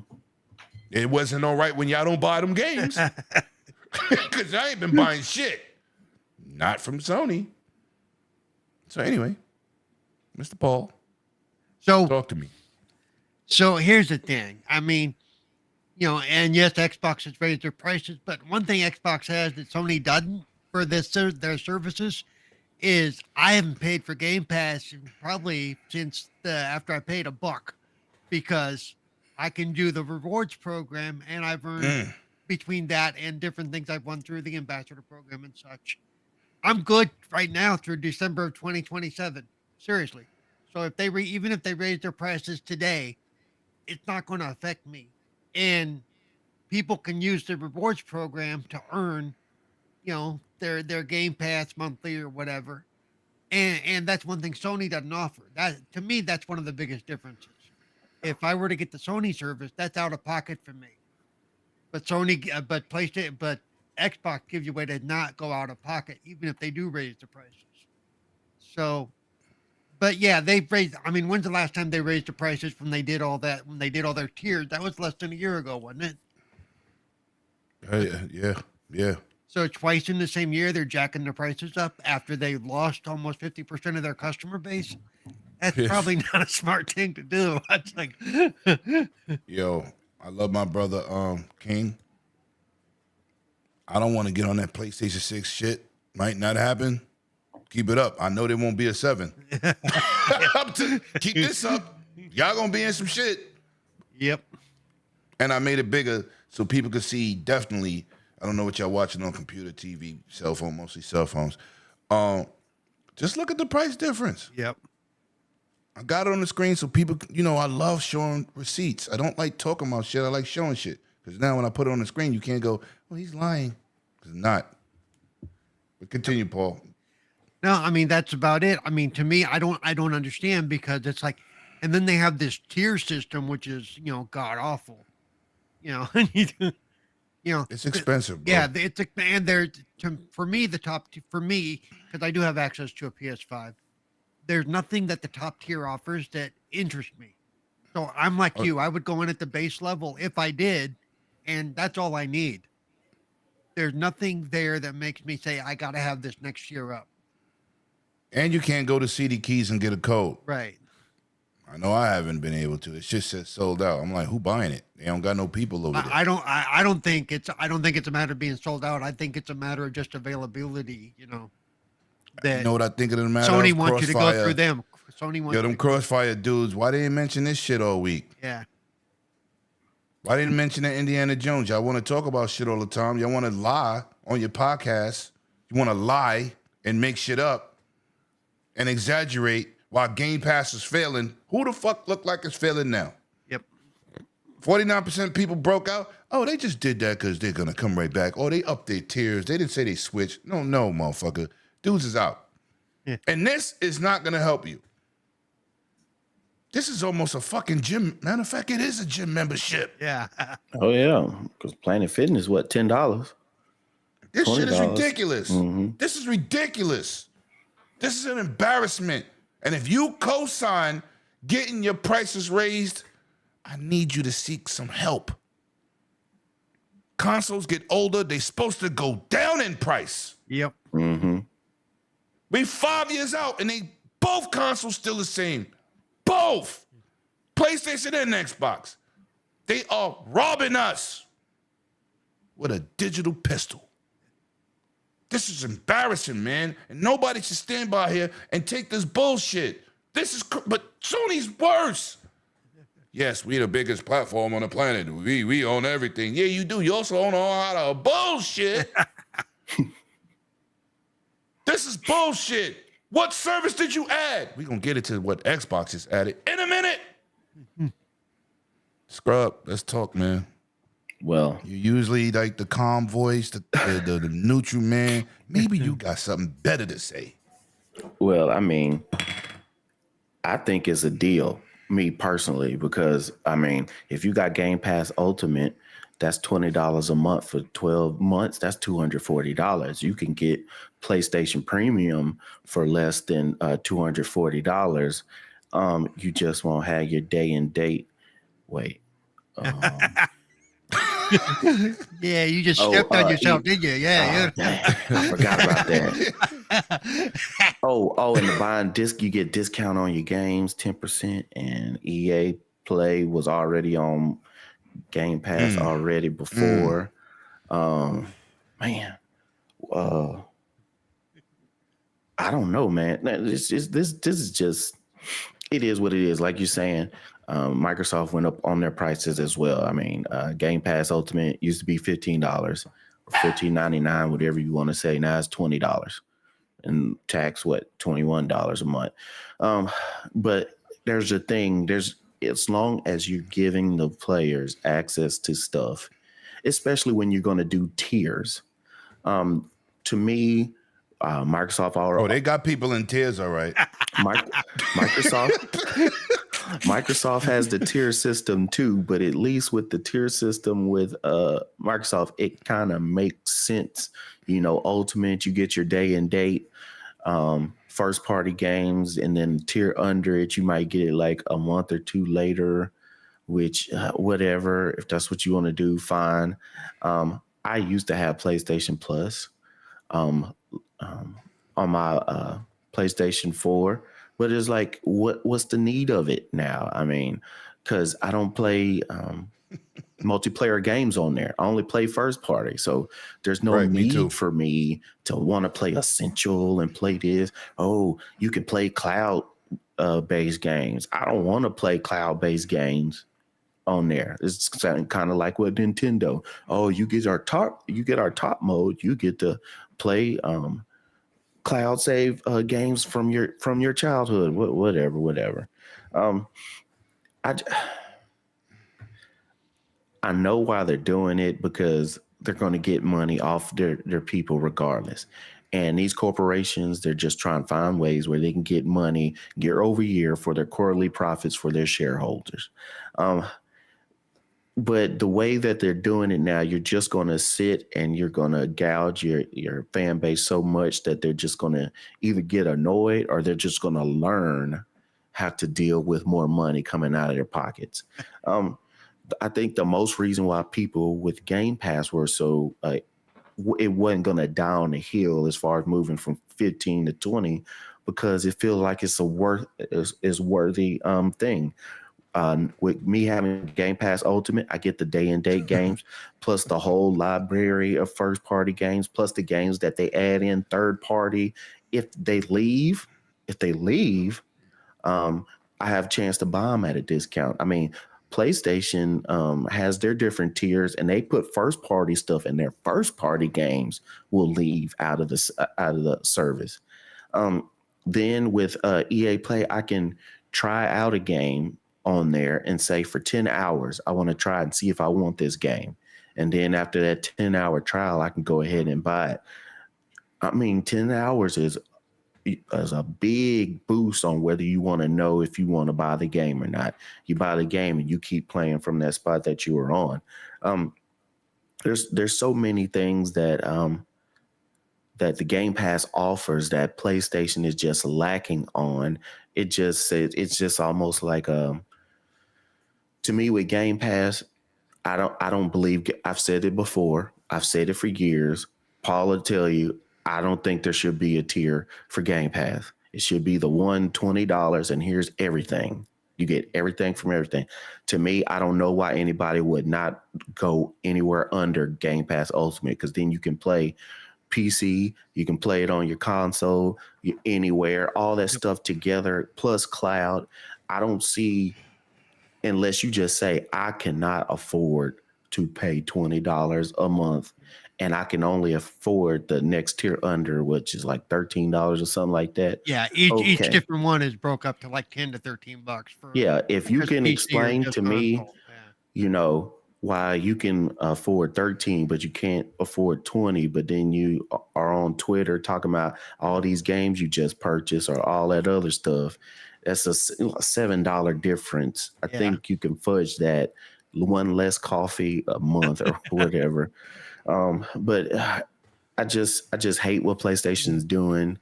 A: It wasn't all right when y'all don't buy them games, because I ain't been buying shit. Not from Sony. So anyway, Mr. Paul, talk to me.
F: So here's the thing. I mean, and yes, Xbox has raised their prices, but one thing Xbox has that Sony doesn't for their services is I haven't paid for Game Pass probably since after I paid $1, because I can do the rewards program, and I've earned between that and different things I've won through the ambassador program and such. I'm good right now through December of 2027. Seriously. So if they even if they raise their prices today, it's not going to affect me. And people can use the rewards program to earn, their Game Pass monthly or whatever. And that's one thing Sony doesn't offer. That, to me, that's one of the biggest differences. If I were to get the Sony service, that's out of pocket for me. But PlayStation, but Xbox gives you a way to not go out of pocket, even if they do raise the prices. So, but yeah, they've raised. I mean, when's the last time they raised the prices when they did all that? When they did all their tiers, that was less than a year ago, wasn't
A: it? Yeah.
F: So twice in the same year, they're jacking their prices up after they lost almost 50% of their customer base. That's probably not a smart thing to do. It's like,
A: yo, I love my brother King. I don't want to get on that PlayStation 6 shit. Might not happen. Keep it up. I know there won't be a 7. Keep this up. Y'all gonna be in some shit.
F: Yep.
A: And I made it bigger so people could see definitely. I don't know what y'all watching on computer, TV, cell phone, mostly cell phones. Just look at the price difference.
F: Yep.
A: I got it on the screen so people, I love showing receipts. I don't like talking about shit. I like showing shit. Because now when I put it on the screen, you can't go, oh, he's lying. Because not. But continue, Paul.
F: No, I mean, that's about it. I mean, to me, I don't understand because it's like, and then they have this tier system, which is, god awful.
A: It's expensive, bro.
F: Yeah, and they're for me because I do have access to a PS5. There's nothing that the top tier offers that interests me. So I'm like you. I would go in at the base level if I did, and that's all I need. There's nothing there that makes me say I got to have this next year up.
A: And you can't go to CD Keys and get a code.
F: Right.
A: I know I haven't been able to. It just says sold out. I'm like, who buying it? They don't got no people over there.
F: I don't think it's a matter of being sold out. I think it's a matter of just availability. That
A: you know what I think of the matter?
F: Sony
A: of
F: wants you to go
A: Crossfire.
F: through them. Sony wants
A: them Crossfire dudes. Why they didn't mention this shit all week?
F: Yeah.
A: Why didn't mention that Indiana Jones? Y'all want to talk about shit all the time. Y'all want to lie on your podcast. You want to lie and make shit up and exaggerate while Game Pass is failing. Who the fuck look like it's failing now?
F: Yep.
A: 49% people broke out. Oh, they just did that because they're going to come right back. Oh, they upped their tiers. They didn't say they switched. No, motherfucker. Dudes is out.
F: Yeah.
A: And this is not going to help you. This is almost a fucking gym. Matter of fact, it is a gym membership.
F: Yeah.
G: Oh, yeah. Because Planet Fitness, what, $10?
A: This shit is ridiculous.
G: Mm-hmm.
A: This is ridiculous. This is an embarrassment. And if you co-sign getting your prices raised, I need you to seek some help. Consoles get older. They're supposed to go down in price.
F: Yep.
G: Mm-hmm.
A: We 5 years out, and both consoles still the same. Both. PlayStation and Xbox. They are robbing us with a digital pistol. This is embarrassing, man. And nobody should stand by here and take this bullshit. But Sony's worse. Yes, we the biggest platform on the planet. We own everything. Yeah, you do. You also own a lot of bullshit. This is bullshit. What service did you add? We're going to get it to what Xbox has added in a minute. Scrub, let's talk, man.
G: Well,
A: you usually like the calm voice, the neutral man. Maybe you got something better to say.
G: Well, I mean, I think it's a deal, me personally, because, I mean, if you got Game Pass Ultimate, that's $20 a month for 12 months. That's $240. You can get PlayStation Premium for less than $240. You just won't have your day and date. Wait.
F: Yeah, you just stepped on yourself, didn't you? Yeah.
G: I forgot about that. And the buying disc, you get discount on your games, 10%, and EA Play was already on Game Pass already before. I don't know, man. This is just, it is what it is. Like you're saying, Microsoft went up on their prices as well. I mean, Game Pass Ultimate used to be $15 or $14.99, whatever you want to say. Now it's $20 and tax, $21 a month. But there's a thing, as long as you're giving the players access to stuff, especially when you're going to do tiers. To me, Microsoft already.
A: Oh, they got people in tiers, all right.
G: Microsoft has the tier system too, but at least with the tier system with Microsoft, it kind of makes sense. Ultimate, you get your day and date, first party games, and then tier under it, you might get it like a month or two later, which whatever, if that's what you want to do, fine. I used to have PlayStation Plus on my PlayStation 4. But it's like, what's the need of it now? I mean, because I don't play multiplayer games on there. I only play first party. So there's no need for me to want to play Essential and play this. Oh, you can play cloud based games. I don't want to play cloud based games on there. It's kind of like with Nintendo. Oh, you get our top mode. You get to play cloud save games from your childhood. Whatever. I know why they're doing it, because they're going to get money off their people regardless. And these corporations, they're just trying to find ways where they can get money year over year for their quarterly profits for their shareholders. But the way that they're doing it now, you're just going to sit and you're going to gouge your fan base so much that they're just going to either get annoyed or they're just going to learn how to deal with more money coming out of their pockets. I think the most reason why people with Game Pass were so it wasn't going to down the hill as far as moving from 15 to 20, because it feels like it's a worthy thing. With me having Game Pass Ultimate, I get the day and date games, plus the whole library of first party games, plus the games that they add in third party. If they leave, I have a chance to buy them at a discount. I mean, PlayStation has their different tiers, and they put first party stuff in their first party games will leave out of the service. Then with EA Play, I can try out a game on there and say for 10 hours, I want to try and see if I want this game. And then after that 10-hour trial, I can go ahead and buy it. I mean, 10 hours is a big boost on whether you want to know if you want to buy the game or not. You buy the game and you keep playing from that spot that you were on. There's so many things that that the Game Pass offers that PlayStation is just lacking on. It's just almost like to me with Game Pass, I don't believe, I've said it before, I've said it for years. Paul will tell you, I don't think there should be a tier for Game Pass. It should be the $20 and here's everything. You get everything from everything. To me, I don't know why anybody would not go anywhere under Game Pass Ultimate, because then you can play PC, you can play it on your console, anywhere, all that stuff together, plus cloud. I don't see, unless you just say, I cannot afford to pay $20 a month, and I can only afford the next tier under, which is like $13 or something like that.
F: Yeah, each different one is broke up to like $10 to $13 for.
G: Yeah, if you can explain to me, you know, why you can afford 13, but you can't afford 20, but then you are on Twitter talking about all these games you just purchased or all that other stuff. That's a $7 difference. I think you can fudge that, one less coffee a month or whatever. But I just hate what PlayStation's doing,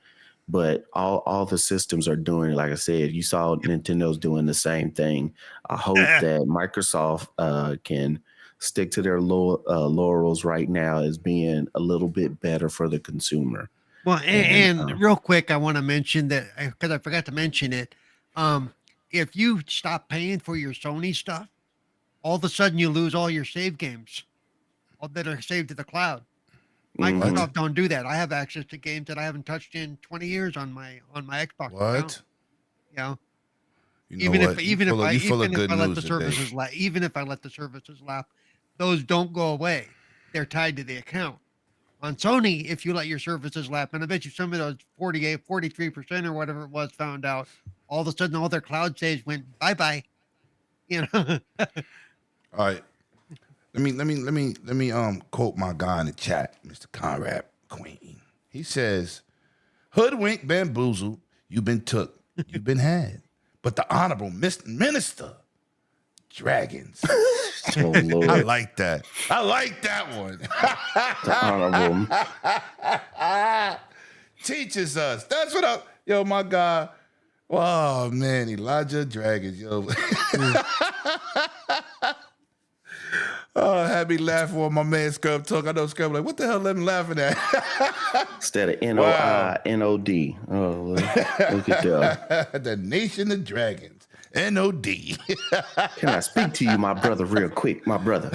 G: but all the systems are doing it. Like I said, you saw Nintendo's doing the same thing. I hope that Microsoft can stick to their laurels right now as being a little bit better for the consumer.
F: Well, and real quick, I want to mention that, because I forgot to mention it. If you stop paying for your Sony stuff, all of a sudden you lose all your save games, all that are saved to the cloud. Microsoft don't do that. I have access to games that I haven't touched in 20 years on my Xbox.
A: What?
F: Account. Yeah.
A: You know even if I let
F: the services lapse, those don't go away. They're tied to the account. On Sony, if you let your services lapse, and I bet you some of those 43% or whatever it was found out, all of a sudden all their cloud saves went bye-bye. You know.
A: All right. Let me quote my guy in the chat, Mr. Conrad Queen. He says, "Hoodwink, bamboozle, you've been took, you've been had. But the honorable Minister Dragons."
G: Oh, Lord.
A: I like that. I like that one.
G: The honorable
A: teaches us. That's what I, yo, my guy. Oh man, Elijah Dragons, yo. Oh, had me laughing when my man Scrub talk. I know Scrub like, what the hell Lemon laughing at?
G: Instead of N-O-I-N-O-D. Oh, look at that.
A: The Nation of Dragons. N-O-D.
G: Can I speak to you, my brother, real quick, my brother?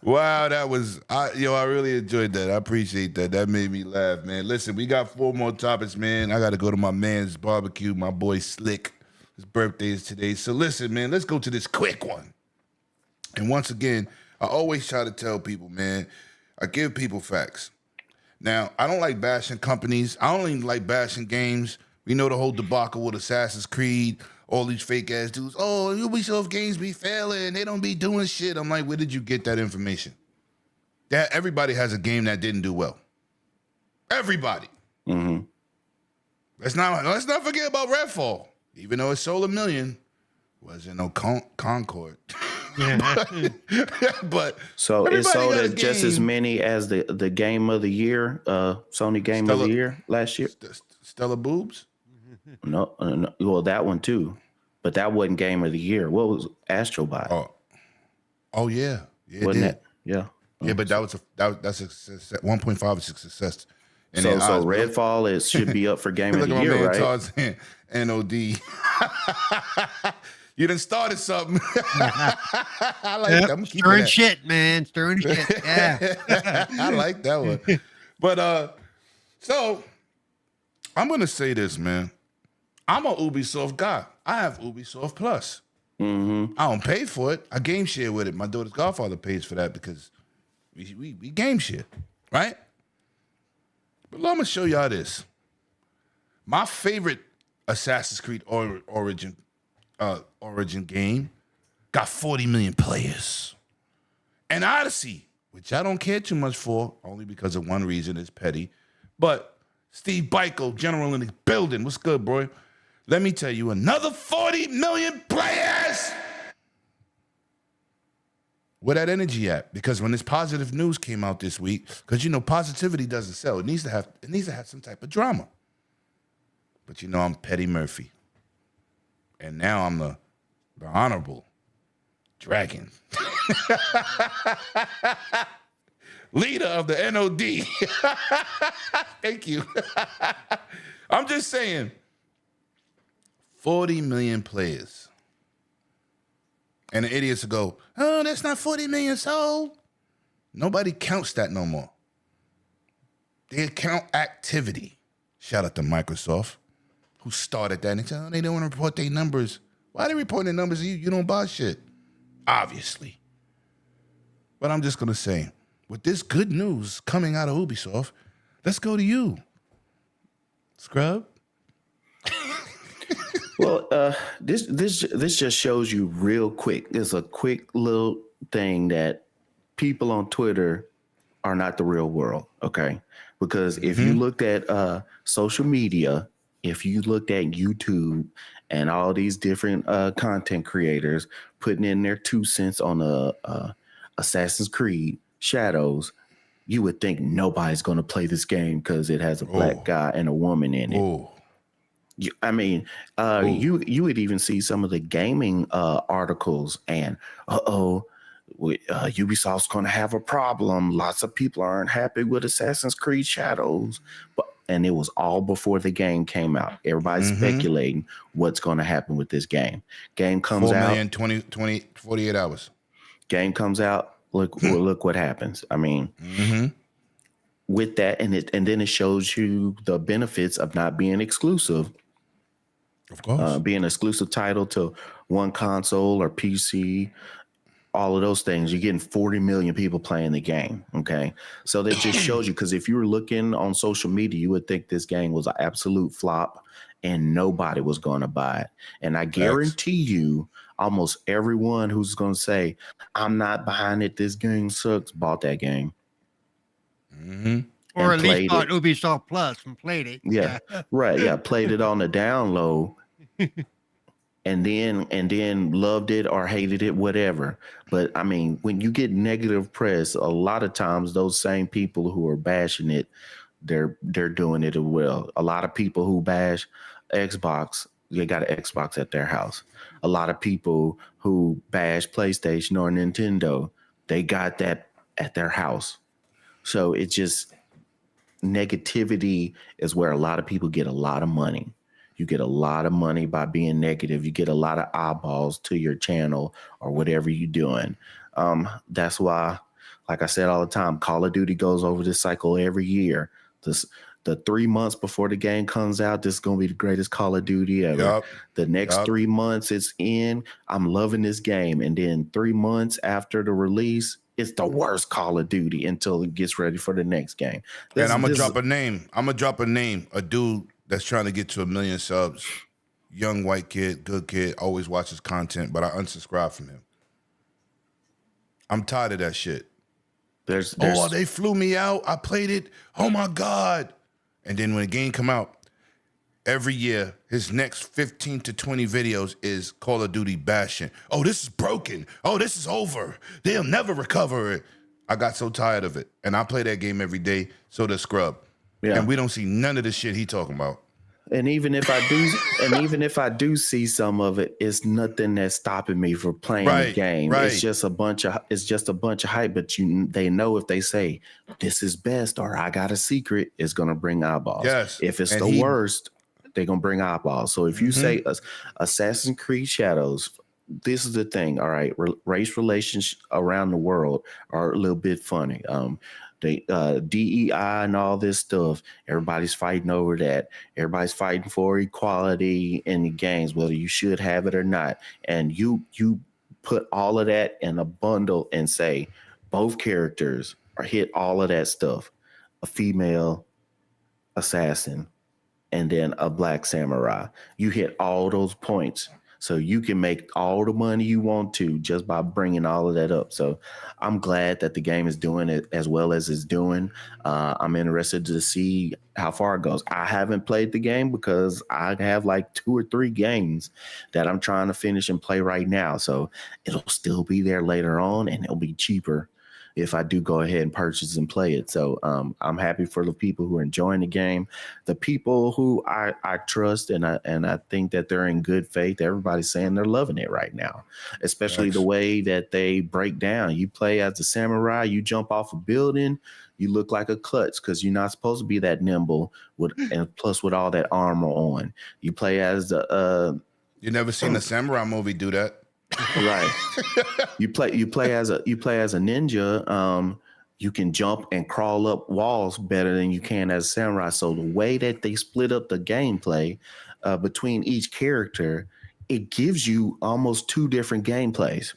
A: Wow, that was, I really enjoyed that. I appreciate that. That made me laugh, man. Listen, we got 4 more topics, man. I got to go to my man's barbecue, my boy Slick. His birthday is today. So listen, man, let's go to this quick one. And once again, I always try to tell people, man, I give people facts. Now, I don't like bashing companies. I don't even like bashing games. We know the whole debacle with Assassin's Creed, all these fake ass dudes. Oh, Ubisoft games be failing. They don't be doing shit. I'm like, where did you get that information? That everybody has a game that didn't do well. Everybody.
G: Mm-hmm.
A: Let's not forget about Redfall. Even though it sold 1 million, wasn't no Concord. but
G: so it sold at just as many as the game of the year, Sony game of the year last year.
A: Stellar Boobs?
G: No, well, that one too, but that wasn't game of the year. What was Astrobot?
A: Oh yeah,
G: wasn't it? Yeah,
A: but that's a success. 1.5 is a success. And
G: so Redfall should be up for game of the year, right?
A: NOD. You done started something. I like that. I'm
F: stirring shit, man. Stirring shit. Yeah.
A: I like that one. But so I'm gonna say this, man. I'm an Ubisoft guy. I have Ubisoft Plus.
G: Mm-hmm.
A: I don't pay for it. I game share with it. My daughter's godfather pays for that because we game share, right? But I'm gonna show y'all this. My favorite Assassin's Creed Origin game got 40 million players. And Odyssey, which I don't care too much for, only because of one reason, it's petty. But Steve Biko, general in the building. What's good, bro? Let me tell you, another 40 million players. Where that energy at? Because when this positive news came out this week, because positivity doesn't sell. It needs to have some type of drama. But I'm Petty Murphy. And now I'm the honorable dragon. Leader of the NOD. Thank you. I'm just saying, 40 million players. And the idiots will go, oh, that's not 40 million sold. Nobody counts that no more. They count activity. Shout out to Microsoft, who started that. And they said, oh, they don't want to report their numbers. Why are they reporting their numbers? You don't buy shit. Obviously. But I'm just going to say, with this good news coming out of Ubisoft, let's go to you, Scrub.
G: Well, this just shows you real quick. It's a quick little thing that people on Twitter are not the real world, okay? Because if you looked at social media, if you looked at YouTube and all these different content creators putting in their 2 cents on Assassin's Creed Shadows, you would think nobody's going to play this game because it has a black guy and a woman in it. You would even see some of the gaming articles and Ubisoft's going to have a problem. Lots of people aren't happy with Assassin's Creed Shadows, and it was all before the game came out. Everybody's speculating what's going to happen with this game. Game comes
A: 4 million, 48 hours.
G: Game comes out. Look what happens. I mean, with that, and then it shows you the benefits of not being exclusive.
A: Of course.
G: Being an exclusive title to one console or PC, all of those things, you're getting 40 million people playing the game. Okay. So that just shows you, because if you were looking on social media, you would think this game was an absolute flop and nobody was going to buy it. And I guarantee you, almost everyone who's going to say, I'm not buying it, this game sucks, bought that game.
F: Or at least bought Ubisoft Plus and played it.
G: Yeah. Right. Yeah. Played it on the down low. And then loved it or hated it, whatever. But I mean, when you get negative press, a lot of times those same people who are bashing it, they're doing it as well. A lot of people who bash Xbox they got an Xbox at their house. A lot of people who bash PlayStation or Nintendo, they got that at their house. So it's just negativity is where a lot of people get a lot of money. You get a lot of money by being negative. You get a lot of eyeballs to your channel or whatever you're doing. That's why, like I said all the time, Call of Duty goes over this cycle every year. The 3 months before the game comes out, this is going to be the greatest Call of Duty ever.
A: Yep.
G: The next 3 months it's in, I'm loving this game. And then 3 months after the release, it's the worst Call of Duty until it gets ready for the next game.
A: And I'm going to drop a name. I'm going to drop a name. A dude that's trying to get to 1 million subs. Young white kid, good kid, always watches content, but I unsubscribe from him. I'm tired of that shit.
G: There's
A: they flew me out. I played it. Oh my God. And then when the game come out, every year, his next 15 to 20 videos is Call of Duty bashing. Oh, this is broken. Oh, this is over. They'll never recover it. I got so tired of it. And I play that game every day, so does Scrub. Yeah. And we don't see none of the shit he talking about.
G: And even if I do see some of it, it's nothing that's stopping me from playing the game.
A: Right.
G: It's just a bunch of hype. But they know if they say this is best or I got a secret, it's gonna bring eyeballs.
A: Yes.
G: If it's worst, they're gonna bring eyeballs. So if you say Assassin's Creed Shadows, this is the thing. All right, race relations around the world are a little bit funny. They DEI and all this stuff. Everybody's fighting over that. Everybody's fighting for equality in the games, whether you should have it or not. And you put all of that in a bundle and say both characters are hit all of that stuff. A female assassin and then a black samurai. You hit all those points. So you can make all the money you want to just by bringing all of that up. So I'm glad that the game is doing it as well as it's doing. I'm interested to see how far it goes. I haven't played the game because I have like 2 or 3 games that I'm trying to finish and play right now. So it'll still be there later on and it'll be cheaper if I do go ahead and purchase and play it. So I'm happy for the people who are enjoying the game, the people who I trust and I think that they're in good faith. Everybody's saying they're loving it right now, especially the way that they break down. You play as a samurai, you jump off a building, you look like a klutz because you're not supposed to be that nimble and plus with all that armor on. You play as the
A: you never seen a samurai movie do that.
G: Right. You play as a ninja. You can jump and crawl up walls better than you can as a samurai. So the way that they split up the gameplay between each character, it gives you almost 2 different gameplays.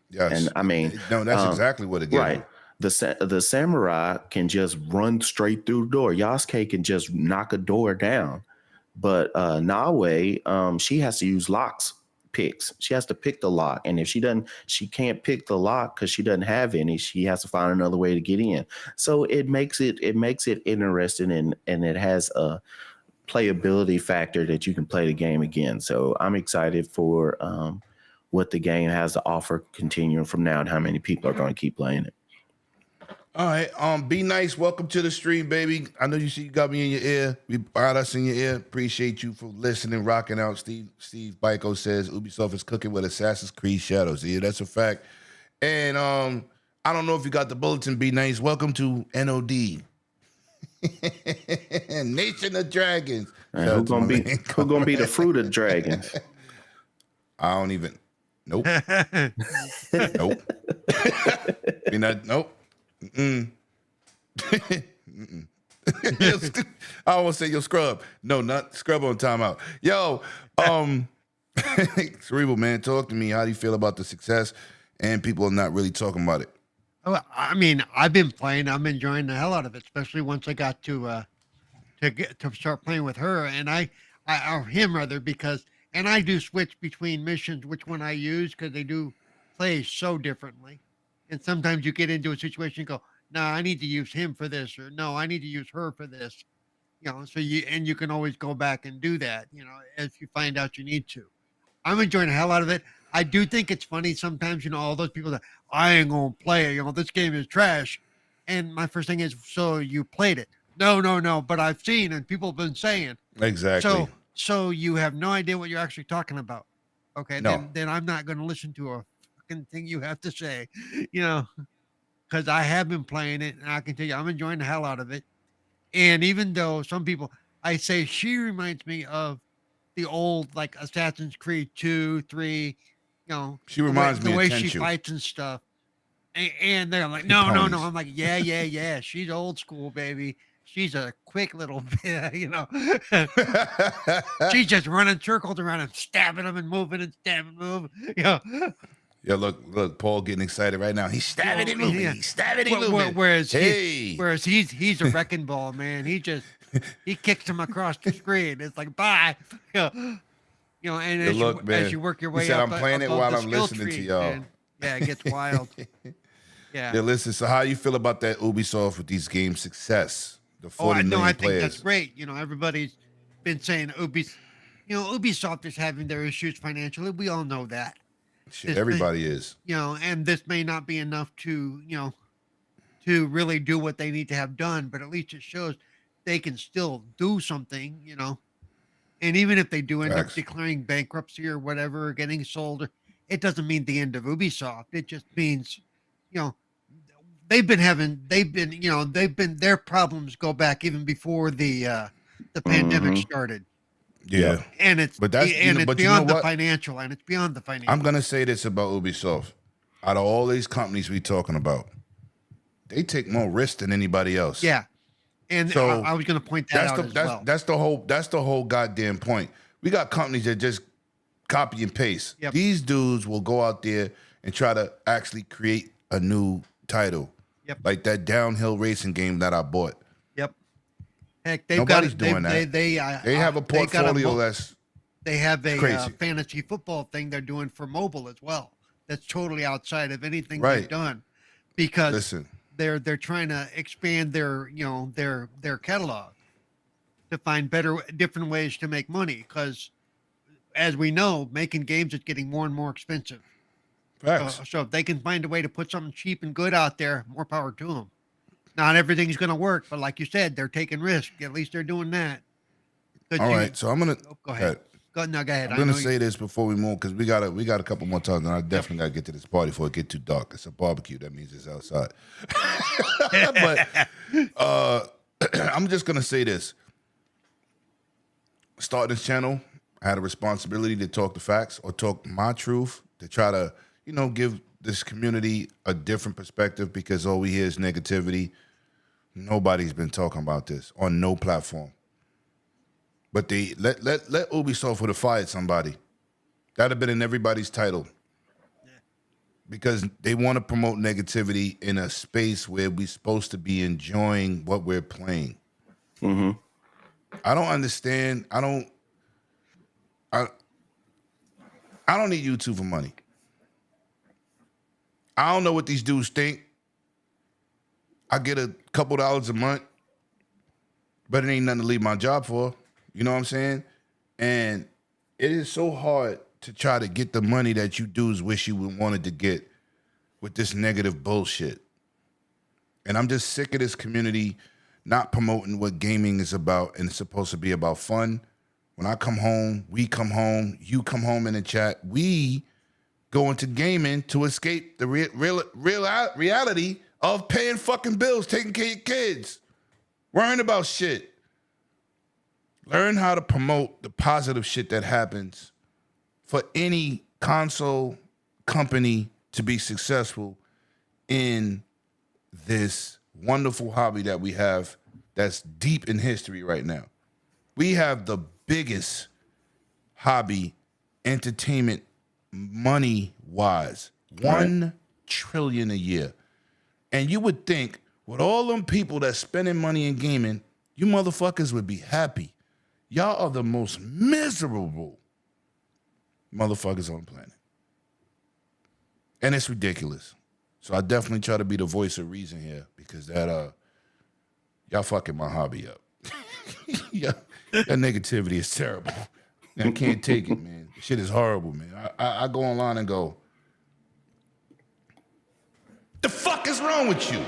A: Yes.
G: And I mean,
A: no, that's exactly what it gives.
G: Right. The samurai can just run straight through the door. Yasuke can just knock a door down. But Nawe, she has to use picks. She has to pick the lock, and if she can't pick the lock because she doesn't have any. She has to find another way to get in. So it makes it interesting, and it has a playability factor that you can play the game again. So I'm excited for what the game has to offer continuing from now and how many people are going to keep playing it.
A: All right, Be Nice. Welcome to the stream, baby. I know you got me in your ear. We got us in your ear. Appreciate you for listening, rocking out. Steve Biko says Ubisoft is cooking with Assassin's Creed Shadows. Yeah, that's a fact. And I don't know if you got the bulletin. Be Nice. Welcome to NOD, Nation of Dragons.
G: Who gonna be the fruit of dragons?
A: I don't even. Nope. Nope. Be not. Nope. Mm-mm. Mm-mm. I almost say yo Scrub. No, not Scrub on timeout. Yo, Cerebral man, talk to me. How do you feel about the success and people are not really talking about it?
F: Well, I mean, I've been playing. I'm enjoying the hell out of it, especially once I got to start playing with her or him rather, because I do switch between missions, which one I use because they do play so differently. And sometimes you get into a situation and go, no, I need to use him for this, or no, I need to use her for this. So you can always go back and do that, if you find out you need to. I'm enjoying the hell out of it. I do think it's funny sometimes, all those people that I ain't going to play it, this game is trash. And my first thing is, so you played it. No, but I've seen and people have been saying.
A: Exactly.
F: So So you have no idea what you're actually talking about. Okay,
A: No.
F: then I'm not going to listen to a fucking thing you have to say, you know, because I have been playing it, and I can tell you I'm enjoying the hell out of it. And even though some people, I say she reminds me of the old like Assassin's Creed 2, 3,
A: She reminds me
F: the
A: of
F: way she
A: Tenchu.
F: fights and stuff. And they're like,
A: Two
F: no.
A: ponies.
F: I'm like, yeah. She's old school, baby. She's a quick little bit, She's just running circles around and stabbing them and moving and stabbing, moving.
A: Yeah, look, Paul getting excited right now. He's stabbing and moving.
F: Yeah.
A: He's stabbing and moving.
F: Whereas
A: hey.
F: he's a wrecking ball, man. He kicks him across the screen. It's like bye. And as you work your way
A: he said,
F: up,
A: I'm playing it
F: above
A: while
F: the
A: I'm
F: skill
A: listening
F: tree,
A: to y'all.
F: man. Yeah, it gets wild.
A: Yeah, listen. So how you feel about that Ubisoft with these games' success? The 40 million
F: I
A: players.
F: think that's great. Everybody's been saying Ubisoft is having their issues financially. We all know that.
A: Shit, everybody is.
F: And this may not be enough to really do what they need to have done, but at least it shows they can still do something, And even if they do end up declaring bankruptcy or whatever, or getting sold, it doesn't mean the end of Ubisoft. It just means, their problems go back even before the pandemic started.
A: Yeah.
F: And it's beyond the financial, and it's beyond the financial.
A: I'm gonna say this about Ubisoft. Out of all these companies we talking about, they take more risk than anybody else.
F: Yeah. And so I was gonna point that out as well.
A: That's the whole goddamn point. We got companies that just copy and paste.
F: Yep.
A: These dudes will go out there and try to actually create a new title.
F: Yep.
A: Like that downhill racing game that I bought.
F: Yep. Heck,
A: Nobody's doing that. They have a portfolio
F: they have a
A: crazy.
F: Fantasy football thing they're doing for mobile as well. That's totally outside of anything
A: Right.
F: they've done, because
A: Listen,
F: they're trying to expand their catalog to find different ways to make money. Because as we know, making games is getting more and more expensive.
A: facts.
F: So if they can find a way to put something cheap and good out there, more power to them. Not everything's going to work, but like you said, they're taking risks. At least they're doing that.
A: All right, so I'm gonna
F: go ahead. Go ahead.
A: I'm gonna say this before we move, because we got a couple more times, and I definitely gotta get to this party before it get too dark. It's a barbecue. That means it's outside. But I'm just gonna say this. Starting this channel, I had a responsibility to talk the facts or talk my truth, to try to, give this community a different perspective, because all we hear is negativity. Nobody's been talking about this on no platform. But they let Ubisoft would have fired somebody. That'd have been in everybody's title. Because they want to promote negativity in a space where we're supposed to be enjoying what we're playing.
G: Mm-hmm.
A: I don't understand. I don't need YouTube for money. I don't know what these dudes think. I get a couple dollars a month, but it ain't nothing to leave my job for. You know what I'm saying? And it is so hard to try to get the money that you dudes wish you wanted to get with this negative bullshit. And I'm just sick of this community not promoting what gaming is about, and it's supposed to be about fun. When I come home, we come home, you come home in the chat, we go into gaming to escape the reality of paying fucking bills, taking care of your kids, worrying about shit. Learn how to promote the positive shit that happens for any console company to be successful in this wonderful hobby that we have that's deep in history right now. We have the biggest hobby, entertainment, money-wise, $1 trillion a year. And you would think, with all them people that's spending money in gaming, you motherfuckers would be happy. Y'all are the most miserable motherfuckers on the planet. And it's ridiculous. So I definitely try to be the voice of reason here, because that y'all fucking my hobby up. That negativity is terrible. I can't take it, man. Shit is horrible, man. I go online and go, the fuck is wrong with you?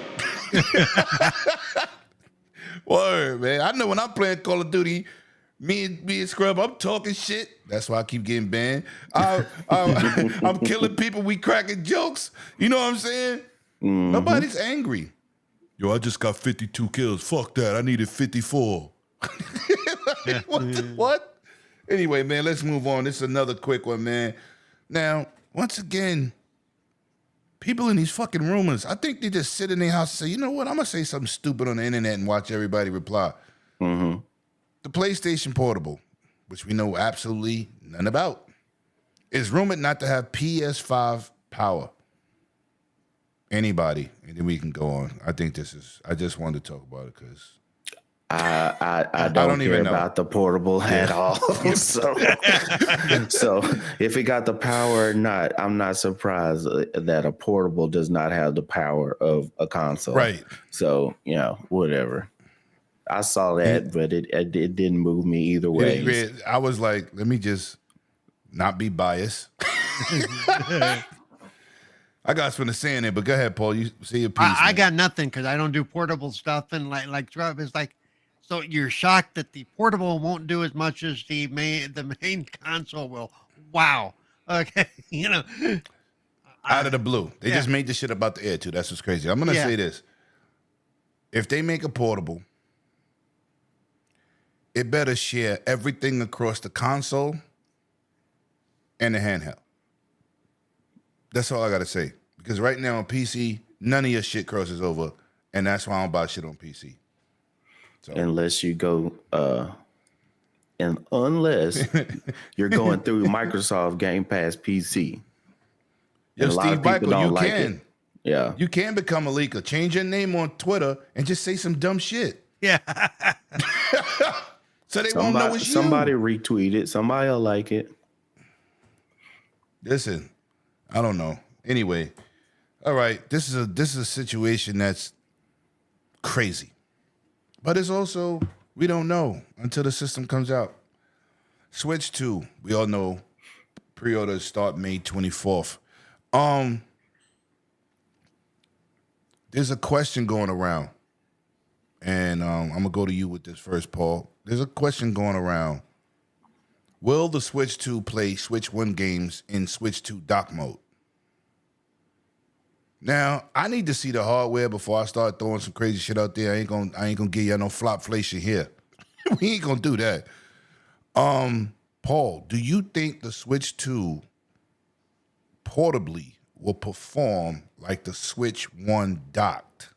A: Word, man. I know when I'm playing Call of Duty, Me and Scrub, I'm talking shit. That's why I keep getting banned. I'm killing people. We cracking jokes. You know what I'm saying? Mm-hmm. Nobody's angry. Yo, I just got 52 kills. Fuck that. I needed 54. What? Anyway, man, let's move on. This is another quick one, man. Now, once again, people in these fucking rumors, I think they just sit in their house and say, you know what? I'm going to say something stupid on the internet and watch everybody reply. Mm-hmm. The PlayStation Portable, which we know absolutely none about, is rumored not to have PS5 power. Anybody, and then we can go on. I think I just wanted to talk about it because
G: I don't care about the portable at all. So if it got the power or not, I'm not surprised that a portable does not have the power of a console.
A: Right.
G: So, whatever. I saw that, but it didn't move me either way.
A: I was like, let me just not be biased. I got something to say in it, but go ahead, Paul. You say your piece.
F: I got nothing because I don't do portable stuff, and like Trev is like, so you're shocked that the portable won't do as much as the main console will. Wow. Okay,
A: out of the blue, they just made this shit about the air too. That's what's crazy. I'm gonna say this: if they make a portable, it better share everything across the console and the handheld. That's all I got to say. Because right now on PC, none of your shit crosses over, and that's why I don't buy shit on PC. So.
G: Unless you go, unless you're going through Microsoft Game Pass PC.
A: Yo, Steve Michael, you
G: like
A: can.
G: It. Yeah.
A: You can become a leaker. Change your name on Twitter and just say some dumb shit.
F: Yeah.
A: So they won't know it's you.
G: Somebody retweet it. Somebody will like it.
A: Listen, I don't know. Anyway, all right. This is a situation that's crazy, but it's also we don't know until the system comes out. Switch 2, we all know pre-orders start May 24th. There's a question going around, and I'm gonna go to you with this first, Paul. There's a question going around. Will the Switch 2 play Switch 1 games in Switch 2 dock mode? Now, I need to see the hardware before I start throwing some crazy shit out there. I ain't gonna give you no flopflation here. We ain't gonna do that. Paul, do you think the Switch 2 portably will perform like the Switch 1 docked,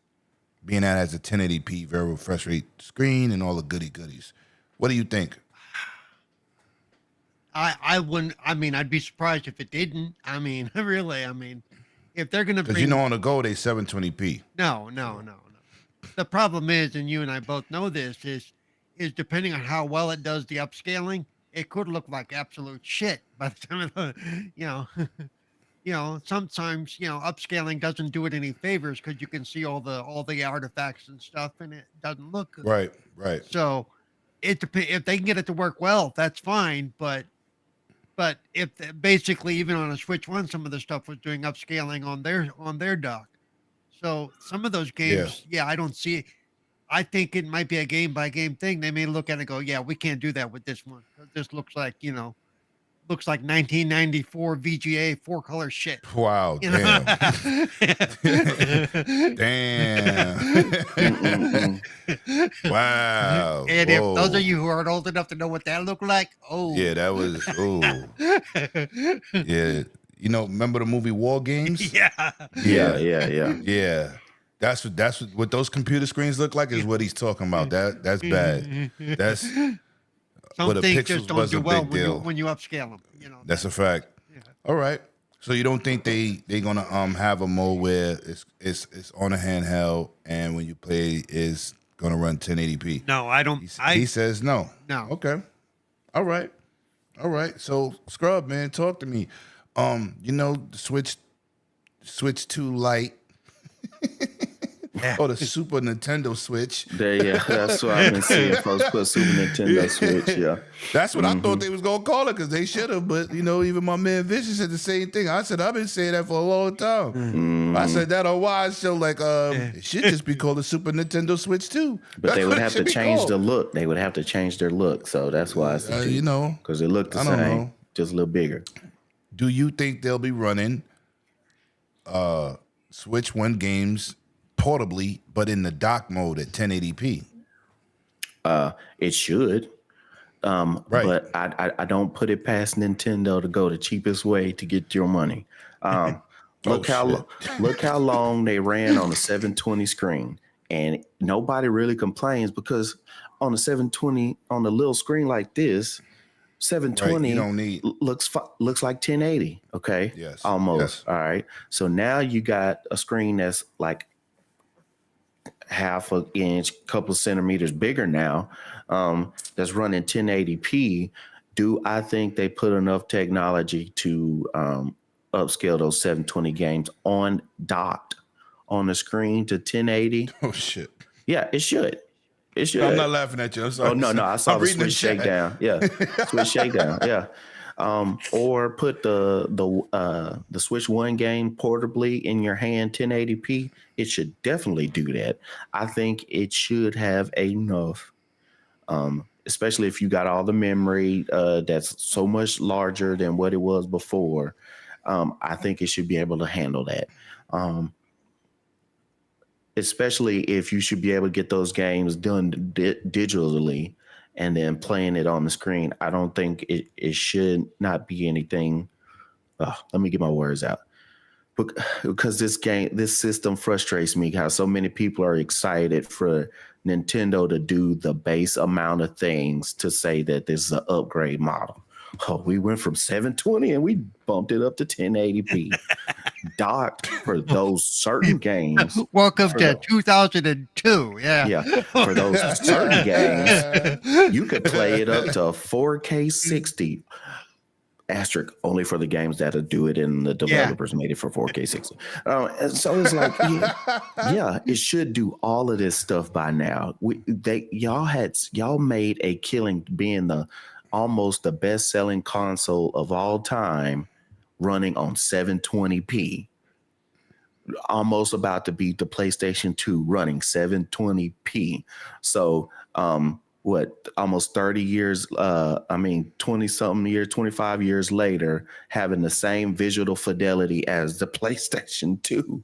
A: being that it has a 1080p variable refresh rate screen and all the goodies? What do you think?
F: I wouldn't. I mean, I'd be surprised if it didn't. I mean, really. I mean, if they're gonna
A: bring, on the go they 720p.
F: No. The problem is, and you and I both know this, is depending on how well it does the upscaling, it could look like absolute shit by the time sometimes upscaling doesn't do it any favors because you can see all the artifacts and stuff, and it doesn't look good.
A: Right.
F: So it depends. If they can get it to work well, that's fine. But if basically even on a Switch 1, some of the stuff was doing upscaling on their dock. So some of those games, I don't see it. I think it might be a game by game thing. They may look at it and go, yeah, we can't do that with this one. This looks like 1994 VGA 4-color shit.
A: Wow, damn. Damn. Wow.
F: And if those of you who aren't old enough to know what that looked like,
A: yeah, that was yeah. Remember the movie War Games?
F: Yeah.
A: That's what those computer screens look like is what he's talking about. That's bad. That's
F: some things just don't do well when you upscale them.
A: That's a fact. Yeah. All right. So you don't think they're gonna have a mode where it's on a handheld and when you play it's gonna run 1080p?
F: No, I don't.
A: He says no.
F: No.
A: Okay. All right. So Scrub, man, talk to me. Switch 2 Lite. Oh, the Super Nintendo Switch.
G: Yeah, that's what I've been seeing. Folks put Super Nintendo Switch. Yeah,
A: that's what I thought they was gonna call it because they should have. But even my man Vicious said the same thing. I said I've been saying that for a long time. I said that on Wise Show. Like, it should just be called the Super Nintendo Switch too.
G: But they would have to change the look. They would have to change their look. So that's why it's because it looked the same, just a little bigger.
A: Do you think they'll be running Switch 1 games portably, but in the dock mode at 1080p?
G: It should. Right. But I don't put it past Nintendo to go the cheapest way to get your money. Look how long they ran on a 720 screen, and nobody really complains because on a 720 on a little screen like this, 720 looks like 1080. Okay.
A: Yes.
G: Almost.
A: Yes.
G: All right. So now you got a screen that's like half an inch, couple of centimeters bigger now. That's running 1080p. Do I think they put enough technology to upscale those 720 games docked on the screen to 1080?
A: Oh shit.
G: Yeah, it should. It should.
A: I'm not laughing at you. I'm sorry.
G: Oh no, I saw the Switch shakedown. Yeah, Switch shakedown. Yeah, or put the Switch 1 game portably in your hand, 1080p. It should definitely do that. I think it should have enough, especially if you got all the memory that's so much larger than what it was before. I think it should be able to handle that. Especially if you should be able to get those games done digitally and then playing it on the screen. I don't think it should not be anything. Let me get my words out. Because this system frustrates me how so many people are excited for Nintendo to do the base amount of things to say that this is an upgrade model. Oh, we went from 720 and we bumped it up to 1080p. Docked for those certain games.
F: Welcome to 2002. Yeah.
G: Yeah. For those certain games, you could play it up to 4K 60. Asterisk only for the games that'll do it, and the developers made it for 4K 60. And so it's like, it should do all of this stuff by now. Y'all made a killing being almost the best-selling console of all time, running on 720p. Almost about to beat the PlayStation 2 running 720p. So, almost 30 years, 20-something years, 25 years later, having the same visual fidelity as the PlayStation 2.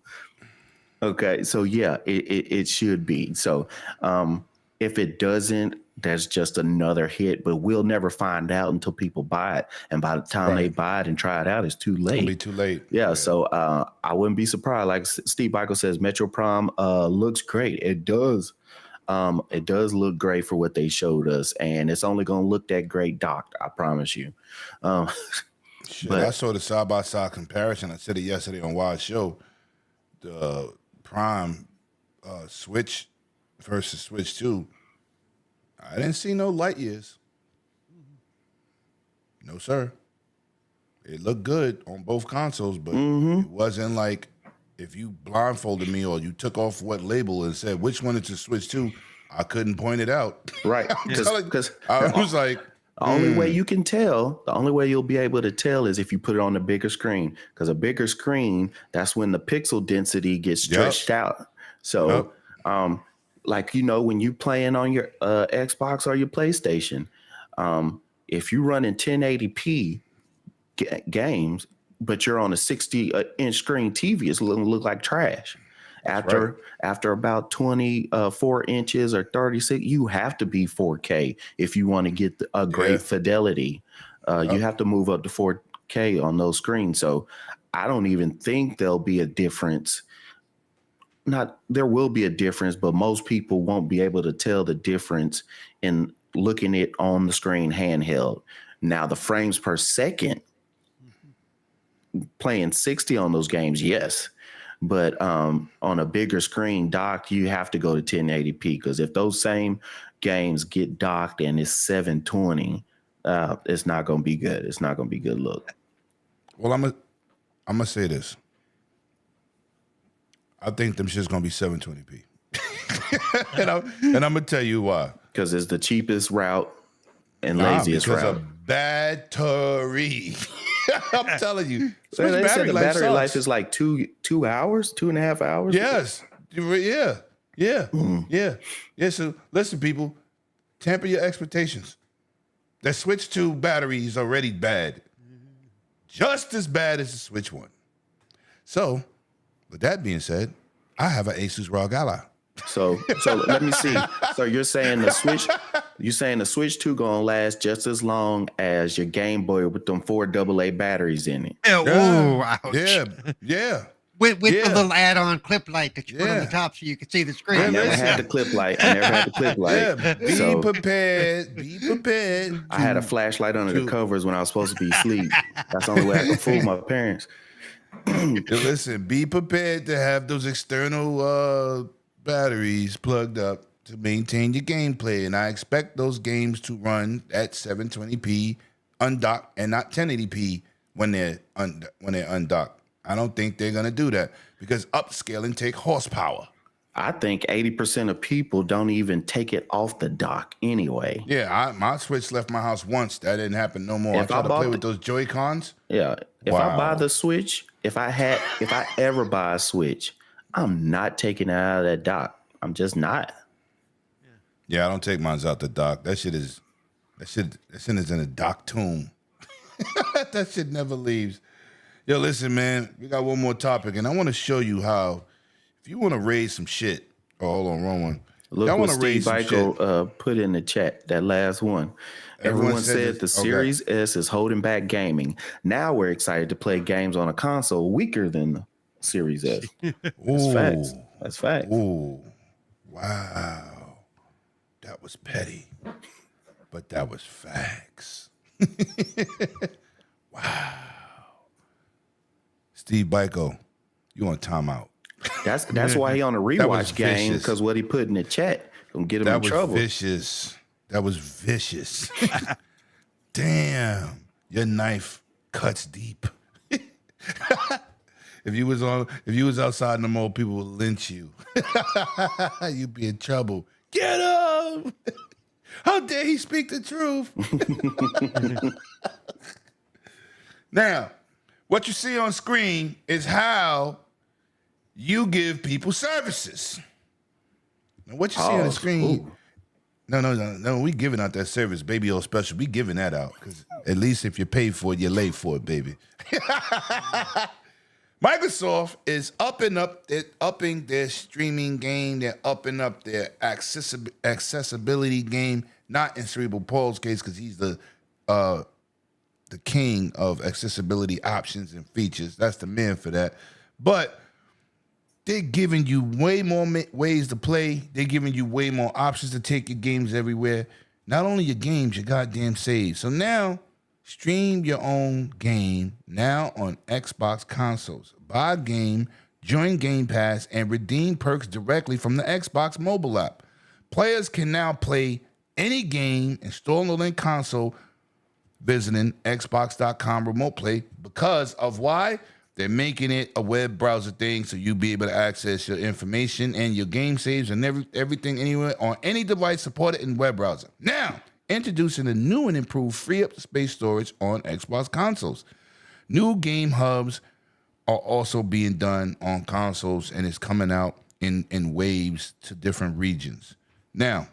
G: Okay, so yeah, it should be. So, if it doesn't, that's just another hit, but we'll never find out until people buy it. And by the time they buy it and try it out, it's too late.
A: It'll be too late.
G: Yeah. So I wouldn't be surprised. Like Steve Michael says, Metro Prime looks great. It does. It does look great for what they showed us, and it's only going to look that great docked, I promise you.
A: But I saw the side-by-side comparison. I said it yesterday on Wise Show. The Prime Switch versus Switch 2. I didn't see no light years. No, sir. It looked good on both consoles, but it wasn't like if you blindfolded me or you took off what label and said which one it's a Switch 2, I couldn't point it out.
G: Right.
A: Because I was like,
G: the only way you can tell, the only way you'll be able to tell is if you put it on a bigger screen. Because a bigger screen, that's when the pixel density gets stretched out. So, when you playing on your Xbox or your PlayStation, if you run in 1080p games, but you're on a 60-inch screen TV, it's going to look like trash. After about 24 inches or 36, you have to be 4K if you want to get a great fidelity. You have to move up to 4K on those screens. So I don't even think there'll be a difference. There will be a difference, but most people won't be able to tell the difference in looking it on the screen handheld. Now, the frames per second, playing 60 on those games, yes. But on a bigger screen docked, you have to go to 1080p, because if those same games get docked and it's 720, it's not going to be good. It's not going to be good look.
A: Well, I'm gonna say this. I think them shit's gonna be 720p. and I'm gonna tell you why.
G: Because it's the cheapest route and laziest
A: because
G: route.
A: of battery. I'm telling you.
G: So they said the battery life
A: sucks.
G: is like 2 hours, 2.5 hours.
A: Yes. Yeah. So listen, people, temper your expectations. The Switch 2 battery is already bad. Just as bad as the Switch 1. So, with that being said, I have an Asus ROG Ally.
G: So let me see. So you're saying the Switch 2 gonna last just as long as your Game Boy with them 4 AA batteries in it.
F: Oh, ouch.
A: Yeah.
F: With the little add-on clip light that you put on the top so you can see the screen.
G: I never had the clip light.
A: Yeah, be prepared.
G: I had a flashlight under the covers when I was supposed to be asleep. That's the only way I could fool my parents.
A: Listen, be prepared to have those external batteries plugged up to maintain your gameplay, and I expect those games to run at 720p undocked and not 1080p when they're undocked. I don't think they're gonna do that because upscaling take horsepower.
G: I think 80% of people don't even take it off the dock anyway.
A: Yeah, my Switch left my house once. That didn't happen no more. I tried to play with those Joy-Cons.
G: Yeah, if I buy the Switch, if I ever buy a Switch, I'm not taking it out of that dock. I'm just not.
A: Yeah, I don't take mine out the dock. That shit is in a dock tomb. That shit never leaves. Yo, listen, man, we got one more topic, and I want to show you how, if you want to raise some shit, hold on, wrong one.
G: Look what Steve Biko put in the chat, that last one. Everyone said the Series S is holding back gaming. Now we're excited to play games on a console weaker than the Series S. That's facts. That's facts.
A: Ooh, wow. That was petty, but that was facts. Wow. Steve Biko, you on timeout.
G: That's why he on a rewatch game, because what he put in the chat gonna get him in trouble.
A: That was vicious. Damn, your knife cuts deep. If you was outside in the mall, people would lynch you. You'd be in trouble. Get him! How dare he speak the truth? Now, what you see on screen is how you give people services. Now, what you see on the screen, no, we giving out that service, baby old special. We giving that out, because at least if you pay for it, you're late for it, baby. Microsoft is upping their streaming game. They're upping up their accessibility game, not in Cerebral Paul's case, because he's the king of accessibility options and features. That's the man for that. But they're giving you way more ways to play. They're giving you way more options to take your games everywhere. Not only your games, your goddamn saves. So now, stream your own game now on Xbox consoles. Buy a game, join Game Pass, and redeem perks directly from the Xbox mobile app. Players can now play any game installed on their console visiting Xbox.com remote play, because of why? They're making it a web browser thing, so you'll be able to access your information and your game saves and everything anywhere on any device supported in web browser. Now, introducing a new and improved free up space storage on Xbox consoles. New game hubs are also being done on consoles, and it's coming out in waves to different regions. Now,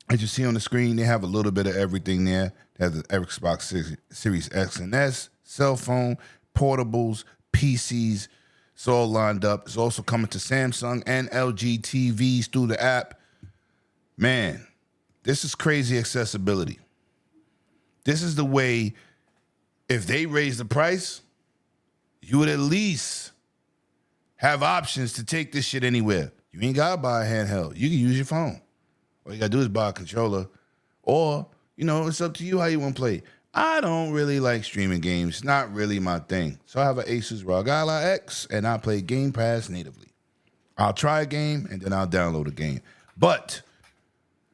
A: as you see on the screen, they have a little bit of everything there. They have the Xbox Series X and S, cell phone, portables, PCs. It's all lined up. It's also coming to Samsung and LG TVs through the app. Man, this is crazy accessibility. This is the way, if they raise the price, you would at least have options to take this shit anywhere. You ain't got to buy a handheld. You can use your phone. All you got to do is buy a controller. Or, it's up to you how you want to play. I don't really like streaming games. It's not really my thing. So I have an Asus ROG Ally X, and I play Game Pass natively. I'll try a game, and then I'll download a game. But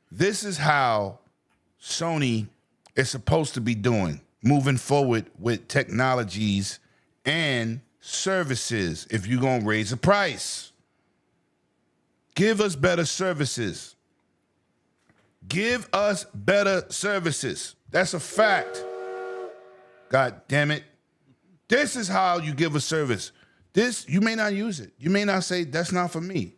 A: this is how Sony is supposed to be doing, moving forward with technologies and services if you're going to raise the price. Give us better services. Give us better services. That's a fact. God damn it. This is how you give a service. This, you may not use it. You may not say, that's not for me.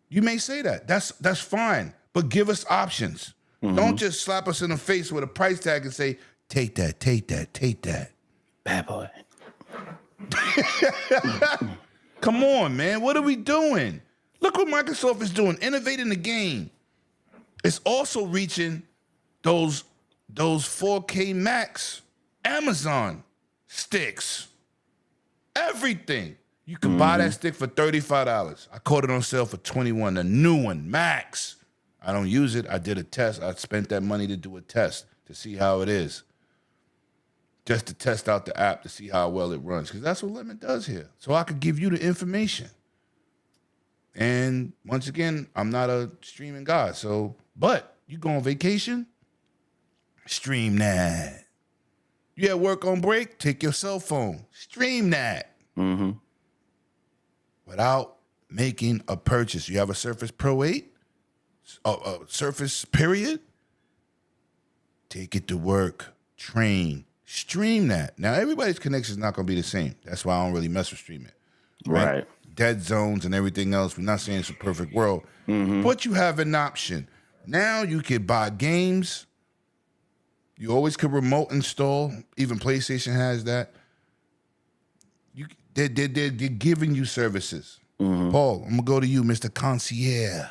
A: You may say that. That's fine. But give us options. Don't just slap us in the face with a price tag and say, take that, take that, take that.
G: Bad boy.
A: Come on, man. What are we doing? Look what Microsoft is doing, innovating the game. It's also reaching those 4K Max Amazon sticks. Everything. You can buy that stick for $35. I caught it on sale for $21. The new one, Max. I don't use it. I did a test. I spent that money to do a test to see how it is. Just to test out the app to see how well it runs. Because that's what Lemon does here. So I could give you the information. And once again, I'm not a streaming guy. But you go on vacation, stream that. You at work on break, take your cell phone, stream that. Without making a purchase. You have a Surface Pro 8, a Surface period. Take it to work, train, stream that. Now, everybody's connection is not going to be the same. That's why I don't really mess with streaming.
G: Right.
A: Dead zones and everything else. We're not saying it's a perfect world. But you have an option. Now you can buy games. You always can remote install. Even PlayStation has that. They're giving you services. Paul, I'm going to go to you, Mr. Concierge.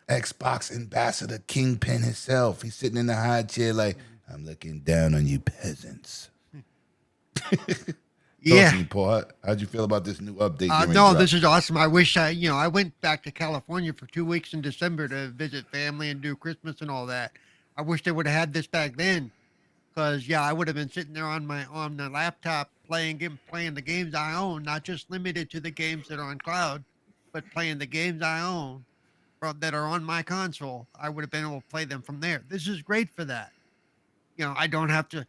A: Xbox ambassador, Kingpin himself. He's sitting in the high chair like, I'm looking down on you peasants.
F: Yeah.
A: Talk to me, Paul. How'd you feel about this new update?
F: No, this is awesome. I wish I went back to California for 2 weeks in December to visit family and do Christmas and all that. I wish they would have had this back then, because I would have been sitting there on the laptop playing the games I own, not just limited to the games that are on cloud, but playing the games I own that are on my console. I would have been able to play them from there. This is great for that. I don't have to.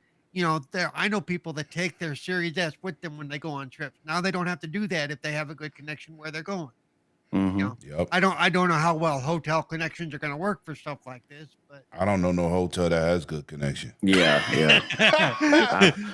F: I know people that take their Series S with them when they go on trips. Now they don't have to do that if they have a good connection where they're going.
A: Yep.
F: I don't know how well hotel connections are going to work for stuff like this, but
A: I don't know no hotel that has good connection.
G: Yeah.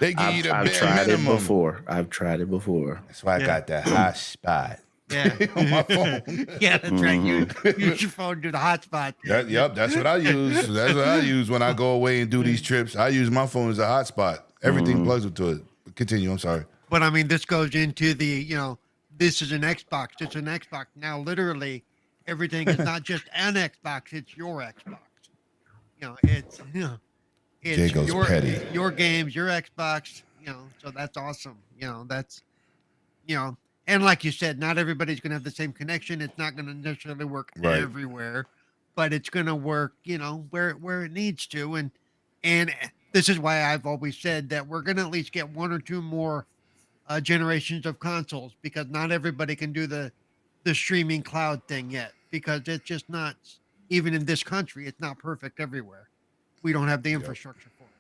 A: They give you the
G: I've
A: bare
G: tried
A: minimum.
G: it before. I've tried it before.
A: That's why I got that hot spot.
F: Yeah.
A: On my phone.
F: Yeah, that's right. You use your phone to the hotspot.
A: Yep, that's what I use. That's what I use when I go away and do these trips. I use my phone as a hotspot. Everything plugs into it. Continue. I'm sorry.
F: But I mean, this goes into the, this is an Xbox. It's an Xbox. Now, literally, everything is not just an Xbox. It's your Xbox. It's
A: Jacob's petty.
F: Your games, your Xbox. So that's awesome. And like you said, not everybody's going to have the same connection. It's not going to necessarily work everywhere, but it's going to work, where it needs to. And this is why I've always said that we're going to at least get one or two more generations of consoles, because not everybody can do the streaming cloud thing yet, because it's just not, even in this country, it's not perfect everywhere. We don't have the infrastructure for it.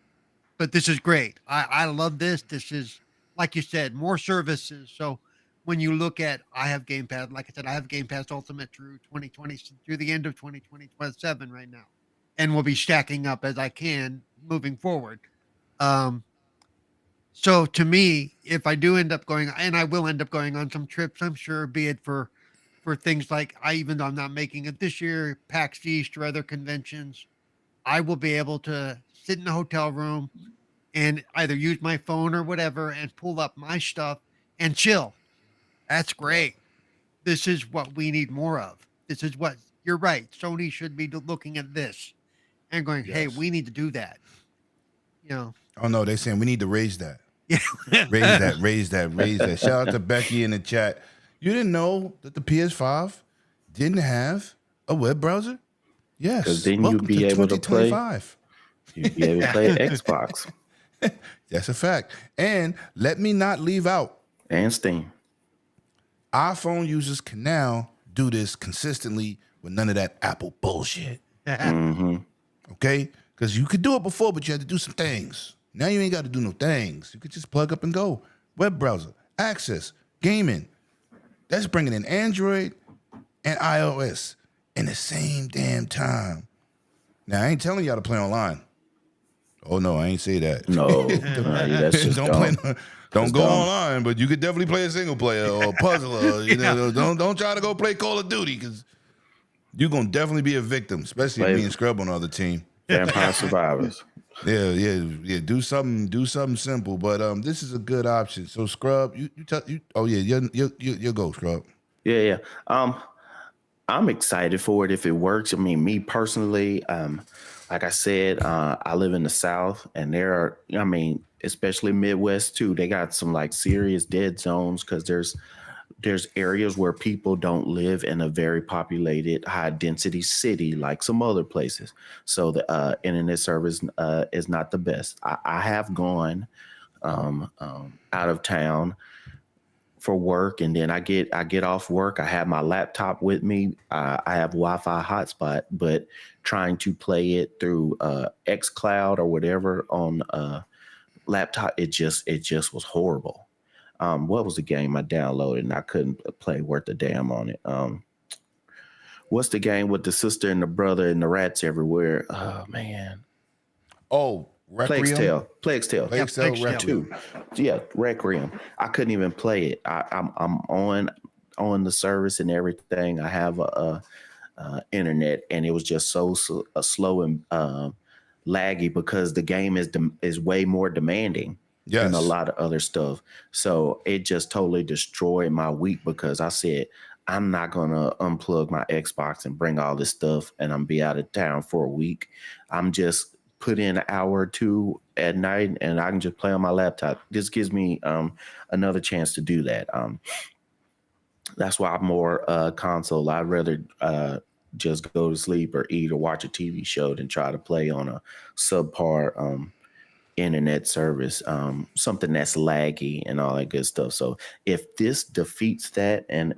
F: But this is great. I love this. This is, like you said, more services. So when you look at, I have Game Pass, like I said, I have Game Pass Ultimate through 2020, through the end of 2027 right now. And we'll be stacking up as I can moving forward. So to me, if I do end up going, and I will end up going on some trips, I'm sure, be it for things like, even though I'm not making it this year, PAX East or other conventions, I will be able to sit in a hotel room and either use my phone or whatever and pull up my stuff and chill. That's great. This is what we need more of. This is what, you're right, Sony should be looking at this and going, hey, we need to do that.
A: Oh, no, they're saying we need to raise that.
F: Yeah.
A: raise that. Shout out to Becky in the chat. You didn't know that the PS5 didn't have a web browser? Yes.
G: Because then
A: Welcome
G: you'd be able to play. You'd be able to play Xbox.
A: That's a fact. And let me not leave out.
G: And Steam.
A: iPhone users can now do this consistently with none of that Apple bullshit. Okay? Because you could do it before, but you had to do some things. Now you ain't got to do no things. You could just plug up and go. Web browser, access, gaming. That's bringing in Android and iOS in the same damn time. Now, I ain't telling y'all to play online. Oh, no, I ain't say that.
G: No, that's just
A: don't go online, but you could definitely play a single player or a puzzle. Or, don't try to go play Call of Duty because you're going to definitely be a victim, especially if being Scrub on the other team.
G: Vampire Survivors.
A: Yeah. Do something simple. But this is a good option. So Scrub, you go Scrub.
G: Yeah. I'm excited for it if it works. I mean, me personally, like I said, I live in the South, and there are, especially Midwest too. They got some like serious dead zones because there's areas where people don't live in a very populated, high density city like some other places. So the internet service is not the best. I have gone out of town for work, and then I get off work. I have my laptop with me. I have Wi-Fi hotspot, but trying to play it through xCloud or whatever on laptop, it just was horrible. What was the game I downloaded and I couldn't play worth a damn on it? What's the game with the sister and the brother and the rats everywhere? Oh man.
A: Oh, Requiem?
G: Plague's Tale.
A: Plague's Tale
G: Requiem. Yeah, Requiem. I couldn't even play it. I'm on the service and everything. I have a internet, and it was just so slow and laggy because the game is way more demanding than a lot of other stuff. So it just totally destroyed my week because I said, I'm not going to unplug my Xbox and bring all this stuff and I'm be out of town for a week. I'm just put in an hour or two at night and I can just play on my laptop. This gives me another chance to do that. That's why I'm more console. I'd rather just go to sleep or eat or watch a TV show than try to play on a subpar internet service, something that's laggy and all that good stuff. So if this defeats that and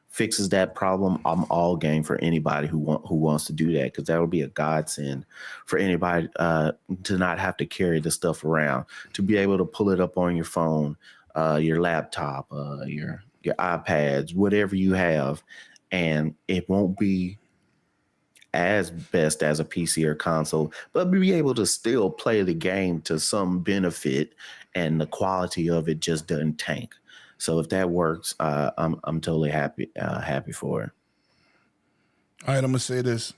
G: fixes that problem, I'm all game for anybody who wants to do that, because that would be a godsend for anybody to not have to carry the stuff around, to be able to pull it up on your phone, your laptop, your iPads, whatever you have, and it won't be as best as a PC or console, but be able to still play the game to some benefit, and the quality of it just doesn't tank. So if that works, I'm totally happy for it.
A: All right, I'm gonna say this.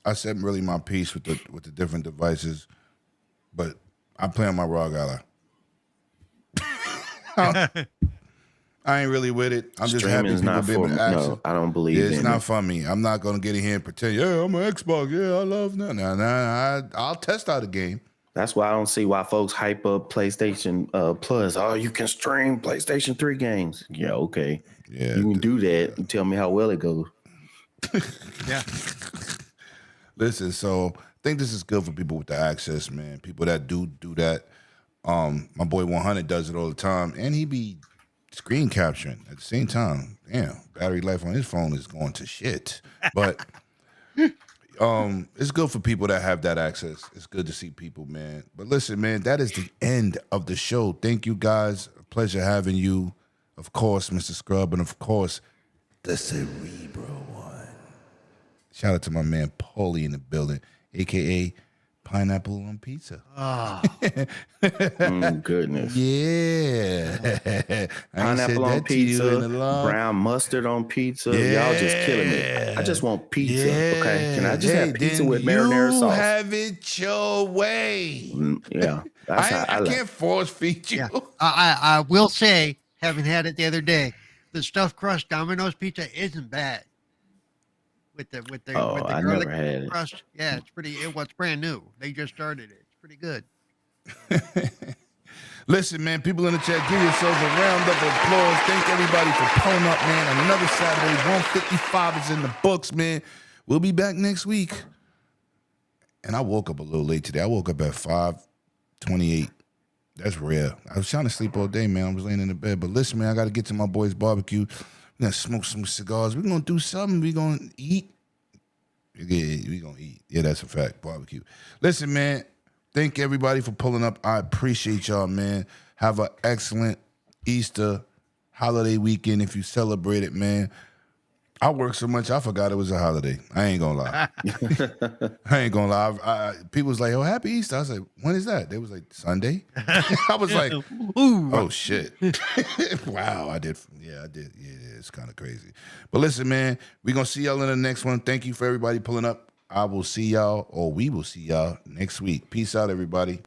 A: I said really my piece with the different devices, but I play on my ROG Ally. I ain't really with it. I'm just happy people be able to access.
G: No, I don't believe
A: it's not for me. I'm not gonna get in here and pretend, yeah, I'm an Xbox. Yeah, I love that. Nah. I'll test out a game.
G: That's why I don't see why folks hype up PlayStation Plus. Oh, you can stream PlayStation 3 games. Yeah, okay. Yeah, you can do that and tell me how well it goes.
F: Yeah.
A: Listen, so I think this is good for people with the access, man. People that do that. My boy 100 does it all the time, and he be screen capturing at the same time. Damn, battery life on his phone is going to shit. But it's good for people that have that access. It's good to see people, man. But listen, man, that is the end of the show. Thank you, guys. A pleasure having you. Of course, Mr. Scrub, and of course, the Cerebro one. Shout out to my man Paulie in the building, a.k.a. Pineapple on Pizza.
F: Oh.
G: Goodness.
A: Yeah.
G: Pineapple on pizza, brown mustard on pizza. Yeah. Y'all just killing me. I just want pizza. Yeah. Okay. Can I just have pizza with marinara sauce?
A: You have it your way.
G: Yeah.
A: I can't force feed you.
F: Yeah. I will say, having had it the other day, the stuffed crust Domino's pizza isn't bad. With the
G: I
F: garlic
G: never had
F: crust.
G: It.
F: Yeah, it's brand new. They just started it. It's pretty good.
A: Listen, man, people in the chat, give yourselves a round of applause. Thank everybody for pulling up, man. Another Saturday, 155 is in the books, man. We'll be back next week. And I woke up a little late today. I woke up at 5:28. That's rare. I was trying to sleep all day, man. I was laying in the bed. But listen, man, I got to get to my boy's barbecue. We're going to smoke some cigars. We're going to do something. We're going to eat. Yeah, we're going to eat. Yeah, that's a fact. Barbecue. Listen, man, thank everybody for pulling up. I appreciate y'all, man. Have an excellent Easter holiday weekend if you celebrate it, man. I worked so much, I forgot it was a holiday. I ain't gonna lie. I ain't gonna lie. People was like, "Oh, happy Easter." I was like, "When is that?" They was like, "Sunday." I was like,
F: Ooh.
A: "Oh shit!" Wow, I did. Yeah, I did. Yeah, it's kind of crazy. But listen, man, we gonna see y'all in the next one. Thank you for everybody pulling up. I will see y'all, or we will see y'all next week. Peace out, everybody.